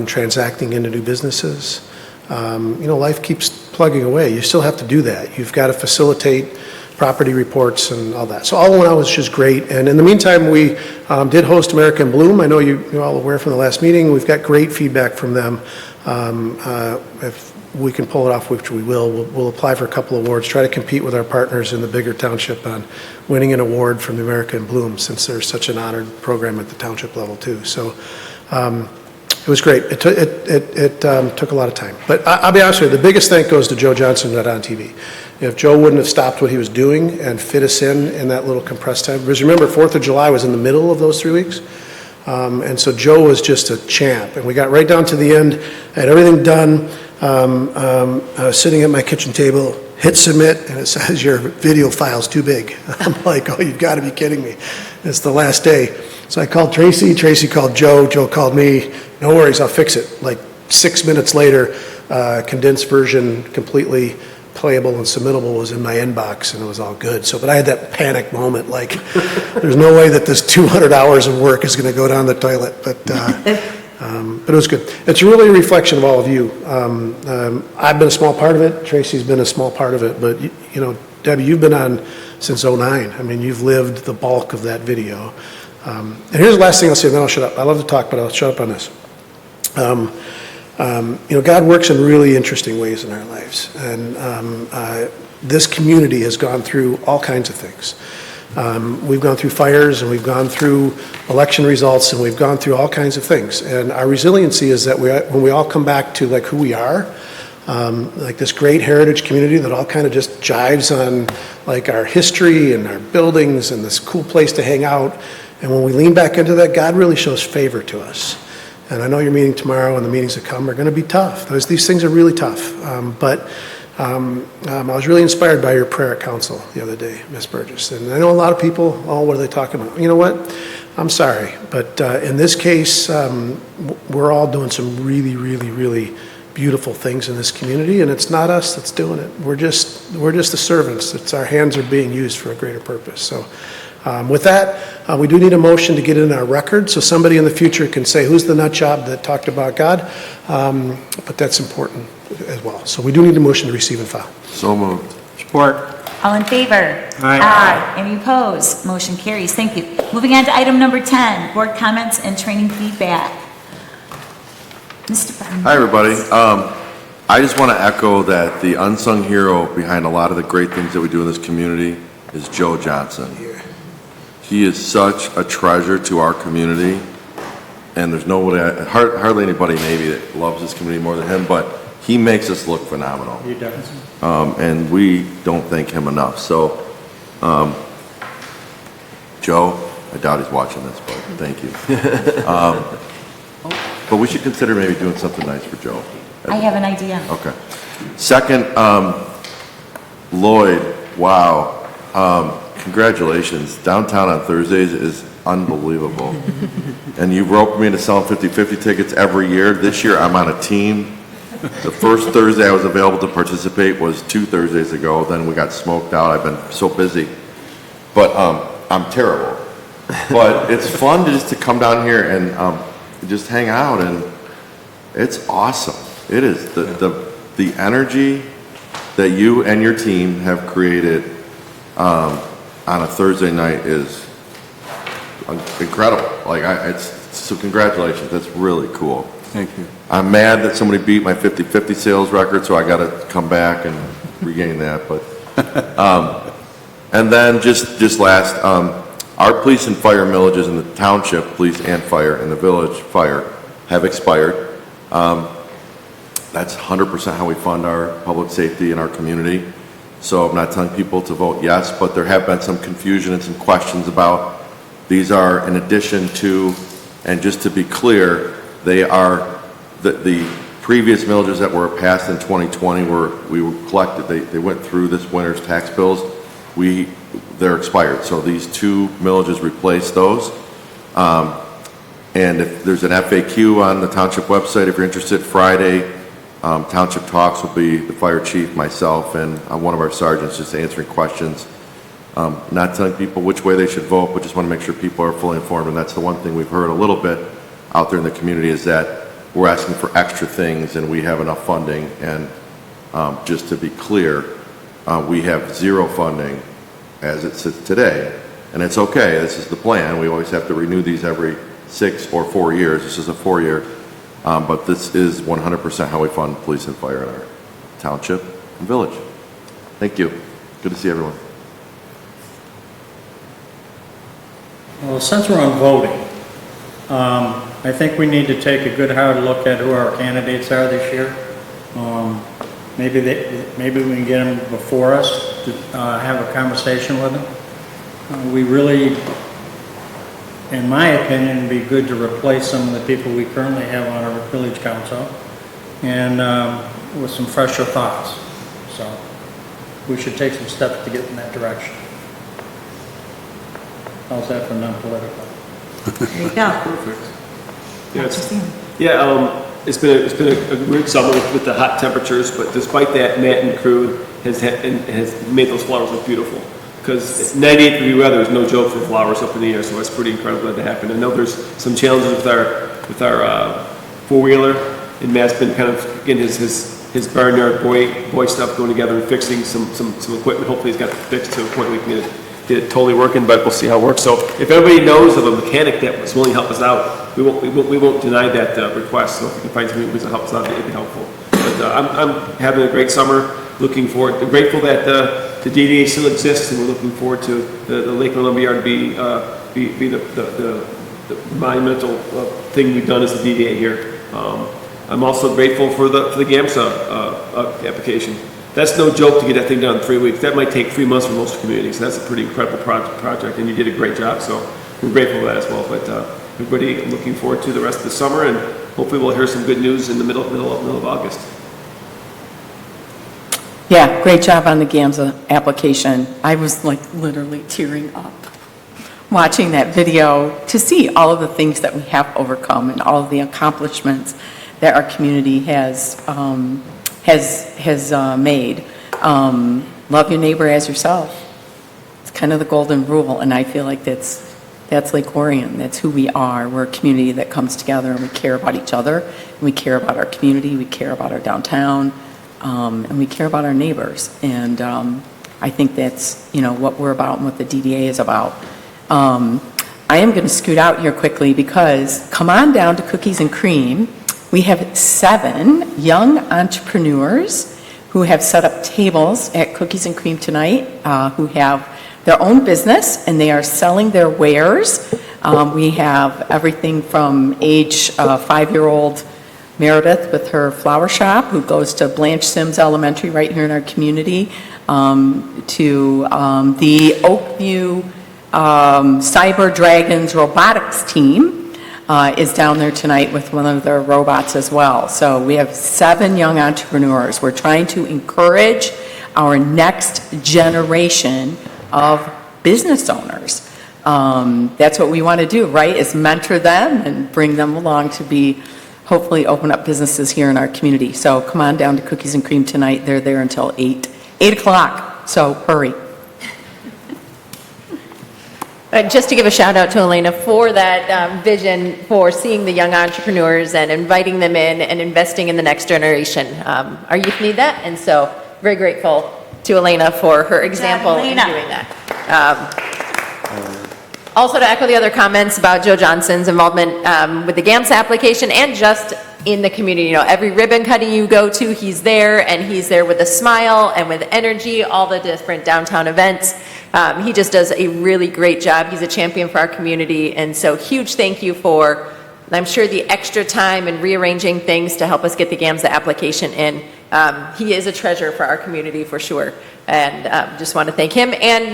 S6: transacting into new businesses. Life keeps plugging away. You still have to do that. You've got to facilitate property reports and all that. So all in all, it was just great. And in the meantime, we did host America in Bloom. I know you're all aware from the last meeting. We've got great feedback from them. If we can pull it off, which we will, we'll apply for a couple awards, try to compete with our partners in the bigger township on winning an award from the America in Bloom, since there's such an honored program at the township level too. So it was great. It took a lot of time. But I'll be honest with you, the biggest thank goes to Joe Johnson at On TV. If Joe wouldn't have stopped what he was doing and fit us in that little compressed time, because remember, 4th of July was in the middle of those 3 weeks. And so Joe was just a champ. And we got right down to the end, had everything done, sitting at my kitchen table, hit submit, and it says your video file's too big. I'm like, oh, you've got to be kidding me. It's the last day. So I called Tracy, Tracy called Joe, Joe called me. No worries, I'll fix it. Like 6 minutes later, condensed version, completely playable and submittable, was in my inbox, and it was all good. So, but I had that panic moment, like, there's no way that this 200 hours of work is going to go down the toilet. But it was good. It's really a reflection of all of you. I've been a small part of it. Tracy's been a small part of it. But, Debbie, you've been on since ’09. I mean, you've lived the bulk of that video. And here's the last thing I'll say, and then I'll shut up. I love to talk, but I'll shut up on this. God works in really interesting ways in our lives. And this community has gone through all kinds of things. We've gone through fires, and we've gone through election results, and we've gone through all kinds of things. And our resiliency is that when we all come back to like who we are, like this great heritage community that all kind of just jives on like our history and our buildings and this cool place to hang out. And when we lean back into that, God really shows favor to us. And I know your meeting tomorrow and the meetings that come are going to be tough. These things are really tough. But I was really inspired by your prayer at council the other day, Ms. Burgess. And I know a lot of people, what are they talking about? You know what? I'm sorry. But in this case, we're all doing some really, really, really beautiful things in this community. And it's not us that's doing it. We're just the servants. It's our hands are being used for a greater purpose. So with that, we do need a motion to get in our record, so somebody in the future can say, who's the nut job that talked about God? But that's important as well. So we do need a motion to receive and file.
S7: So moved.
S8: Support.
S1: All in favor?
S8: Aye.
S1: Any opposed? Motion carries. Thank you. Moving on to item number 10, board comments and training feedback. Mr. Brown.
S7: Hi, everybody. I just want to echo that the unsung hero behind a lot of the great things that we do in this community is Joe Johnson. He is such a treasure to our community, and there's nobody, hardly anybody maybe that loves this community more than him, but he makes us look phenomenal.
S8: He does.
S7: And we don't thank him enough. So, Joe, I doubt he's watching this, but thank you. But we should consider maybe doing something nice for Joe.
S1: I have an idea.
S7: Okay. Second, Lloyd, wow. Congratulations. Downtown on Thursdays is unbelievable. And you roped me into selling 50/50 tickets every year. This year I'm on a team. The first Thursday I was available to participate was 2 Thursdays ago. Then we got smoked out. I've been so busy. But I'm terrible. But it's fun to come down here and just hang out, and it's awesome. It is. The energy that you and your team have created on a Thursday night is incredible. So congratulations. That's really cool.
S3: Thank you.
S7: I'm mad that somebody beat my 50/50 sales record, so I got to come back and regain that. But and then just last, our police and fire millages in the township, police and fire in the village fire, have expired. That's 100% how we fund our public safety in our community. So I'm not telling people to vote yes, but there have been some confusion and some questions about these are in addition to, and just to be clear, they are the previous millages that were passed in 2020 we were collected, they went through this winter's tax bills. They're expired, so these 2 millages replace those. And if there's an FAQ on the township website, if you're interested, Friday, Township Talks will be the fire chief, myself, and one of our sergeants just answering questions. Not telling people which way they should vote, but just want to make sure people are fully informed. And that's the one thing we've heard a little bit out there in the community is that we're asking for extra things and we have enough funding. And just to be clear, we have 0 funding as it sits today. And it's okay, this is the plan. We always have to renew these every 6 or 4 years. This is a 4-year. But this is 100% how we fund police and fire in our township and village. Thank you. Good to see everyone.
S8: Well, since we're on voting, I think we need to take a good hard look at who our candidates are this year. Maybe we can get them before us to have a conversation with them. We really, in my opinion, it'd be good to replace some of the people we currently have on our village council and with some fresher thoughts. So we should take some steps to get in that direction. How's that for non-political?
S1: There you go.
S3: Perfect. It's been a weird summer with the hot temperatures, but despite that, Matt and crew has made those flowers look beautiful. Because it's 98-degree weather is no joke for flowers up in the air, so it's pretty incredible that happened. I know there's some challenges with our four-wheeler, and Matt's been kind of getting his barnyard boy stuff going together and fixing some equipment. Hopefully he's got it fixed to a point where we can get it totally working, but we'll see how it works. So if everybody knows of a mechanic that was willing to help us out, we won't deny that request. So if we can find somebody who's going to help us out, it'd be helpful. But I'm having a great summer. Looking forward. I'm grateful that the DDA still exists, and we're looking forward to the Lakeland Lumberyard be the monumental thing we've done as the DDA here. I'm also grateful for the GAMSA application. That's no joke to get that thing done in 3 weeks. That might take 3 months for most communities. That's a pretty incredible project, and you did a great job. So we're grateful for that as well. But everybody, looking forward to the rest of the summer, and hopefully we'll hear some good news in the middle of August.
S5: Yeah, great job on the GAMSA application. I was like literally tearing up watching that video to see all of the things that we have overcome and all of the accomplishments that our community has made. Love your neighbor as yourself. It's kind of the golden rule, and I feel like that's Lake Orion. That's who we are. We're a community that comes together, and we care about each other, and we care about our community, we care about our downtown, and we care about our neighbors. And I think that's, what we're about and what the DDA is about. I am going to scoot out here quickly because come on down to Cookies and Cream. We have 7 young entrepreneurs who have set up tables at Cookies and Cream tonight, who have their own business, and they are selling their wares. We have everything from age 5-year-old Meredith with her flower shop, who goes to Blanche Sims Elementary right here in our community, to the Oakview Cyber Dragons robotics team is down there tonight with one of their robots as well. So we have 7 young entrepreneurs. We're trying to encourage our next generation of business owners. That's what we want to do, right? Is mentor them and bring them along to be hopefully open up businesses here in our community. So come on down to Cookies and Cream tonight. They're there until 8 o'clock. So hurry.
S4: Just to give a shout out to Elena for that vision for seeing the young entrepreneurs and inviting them in and investing in the next generation. Our youth need that, and so very grateful to Elena for her example in doing that. Also to echo the other comments about Joe Johnson's involvement with the GAMSA application and just in the community. Every ribbon cutting you go to, he's there, and he's there with a smile and with energy, all the different downtown events. He just does a really great job. He's a champion for our community, and so huge thank you for, I'm sure, the extra time and rearranging things to help us get the GAMSA application in. He is a treasure for our community for sure, and just want to thank him and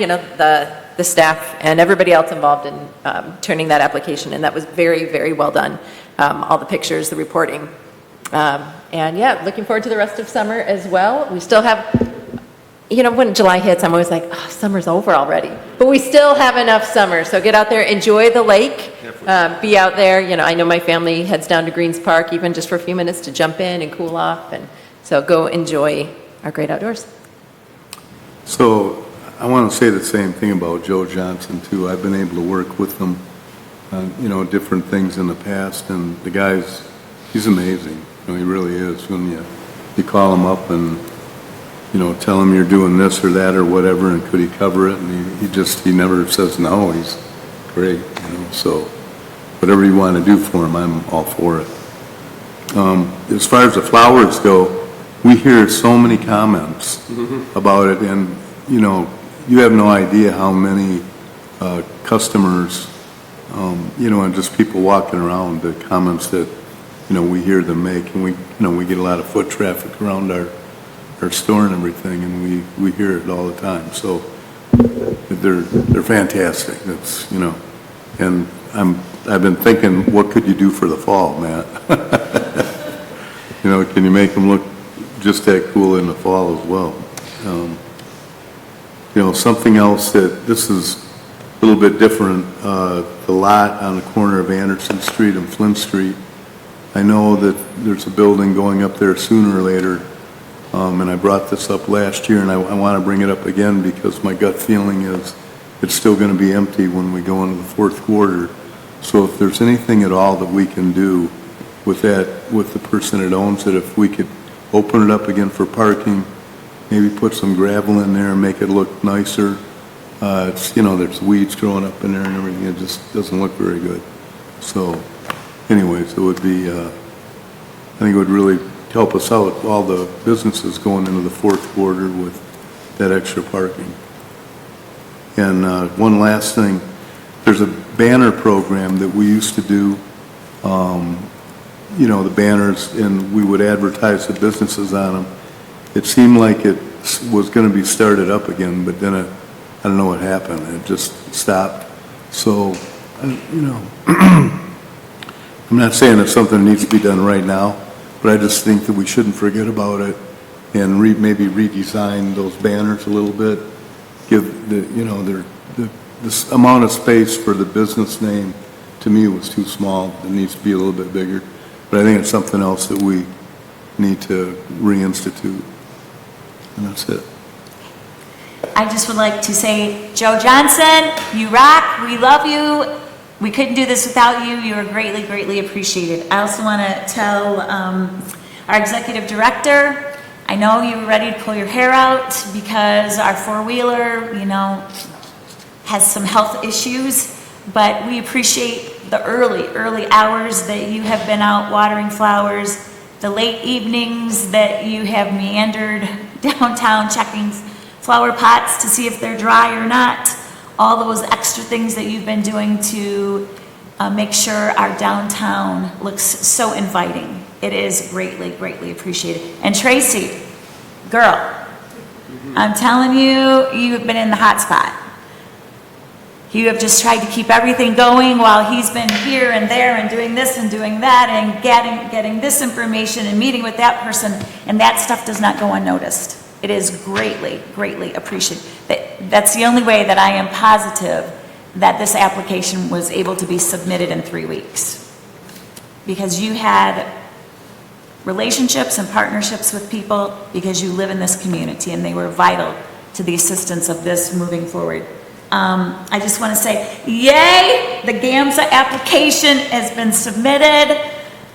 S4: the staff and everybody else involved in turning that application in. That was very, very well done. All the pictures, the reporting, And yeah, looking forward to the rest of summer as well. We still have, when July hits, I'm always like, oh, summer's over already. But we still have enough summer, so get out there, enjoy the lake, be out there. I know my family heads down to Greens Park even just for a few minutes to jump in and cool off, and so go enjoy our great outdoors.
S13: So I want to say the same thing about Joe Johnson, too. I've been able to work with him on, different things in the past, and the guy's, he's amazing. He really is. When you call him up and, tell him you're doing this or that or whatever, and could he cover it, and he never says no. He's great, so whatever you want to do for him, I'm all for it. As far as the flowers go, we hear so many comments about it, and, you have no idea how many customers, and just people walking around, the comments that, we hear them make, and we get a lot of foot traffic around our store and everything, and we hear it all the time. So they're fantastic. It's, and I've been thinking, what could you do for the fall, Matt? Can you make them look just that cool in the fall as well? Something else that this is a little bit different, the lot on the corner of Anderson Street and Flint Street. I know that there's a building going up there sooner or later, and I brought this up last year, and I want to bring it up again because my gut feeling is it's still going to be empty when we go into the fourth quarter. So if there's anything at all that we can do with that, with the person that owns it, if we could open it up again for parking, maybe put some gravel in there and make it look nicer. It's, there's weeds growing up in there and everything. It just doesn't look very good. So anyways, it would be, I think it would really help us out, all the businesses going into the fourth quarter with that extra parking. And one last thing, there's a banner program that we used to do, the banners, and we would advertise the businesses on them. It seemed like it was going to be started up again, but then I don't know what happened. It just stopped. So, I'm not saying it's something that needs to be done right now, but I just think that we shouldn't forget about it and maybe redesign those banners a little bit. Give this amount of space for the business name, to me, was too small. It needs to be a little bit bigger. But I think it's something else that we need to reinstitute. And that's it.
S1: I just would like to say, Joe Johnson, you rock. We love you. We couldn't do this without you. You are greatly, greatly appreciated. I also want to tell our executive director, I know you were ready to pull your hair out because our four-wheeler, has some health issues, but we appreciate the early hours that you have been out watering flowers, the late evenings that you have meandered downtown checking flower pots to see if they're dry or not, all those extra things that you've been doing to make sure our downtown looks so inviting. It is greatly, greatly appreciated. And Tracy, girl, I'm telling you, you've been in the hot spot. You have just tried to keep everything going while he's been here and there and doing this and doing that and getting this information and meeting with that person, and that stuff does not go unnoticed. It is greatly, greatly appreciated. That's the only way that I am positive that this application was able to be submitted in 3 weeks. Because you had relationships and partnerships with people because you live in this community, and they were vital to the assistance of this moving forward. I just want to say, yay, the GAMSA application has been submitted.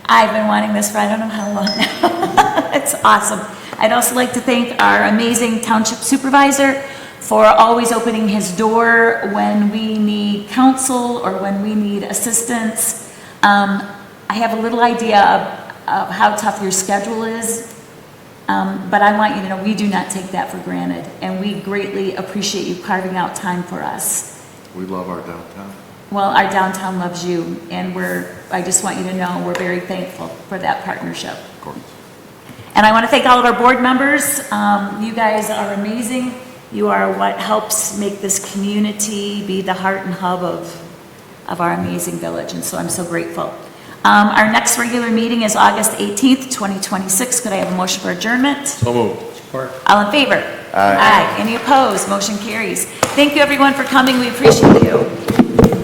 S1: I've been wanting this for I don't know how long now. It's awesome. I'd also like to thank our amazing township supervisor for always opening his door when we need counsel or when we need assistance. I have a little idea of how tough your schedule is. But I want you to know we do not take that for granted, and we greatly appreciate you carving out time for us.
S7: We love our downtown.
S1: Well, our downtown loves you, and I just want you to know we're very thankful for that partnership.
S7: Of course.
S1: And I want to thank all of our board members. You guys are amazing. You are what helps make this community be the heart and hub of our amazing village, and so I'm so grateful. Our next regular meeting is August 18th, 2026. Could I have a motion for adjournment?
S7: So moved.
S8: Support.
S1: All in favor?
S7: Aye.
S1: Any opposed? Motion carries. Thank you, everyone, for coming. We appreciate you.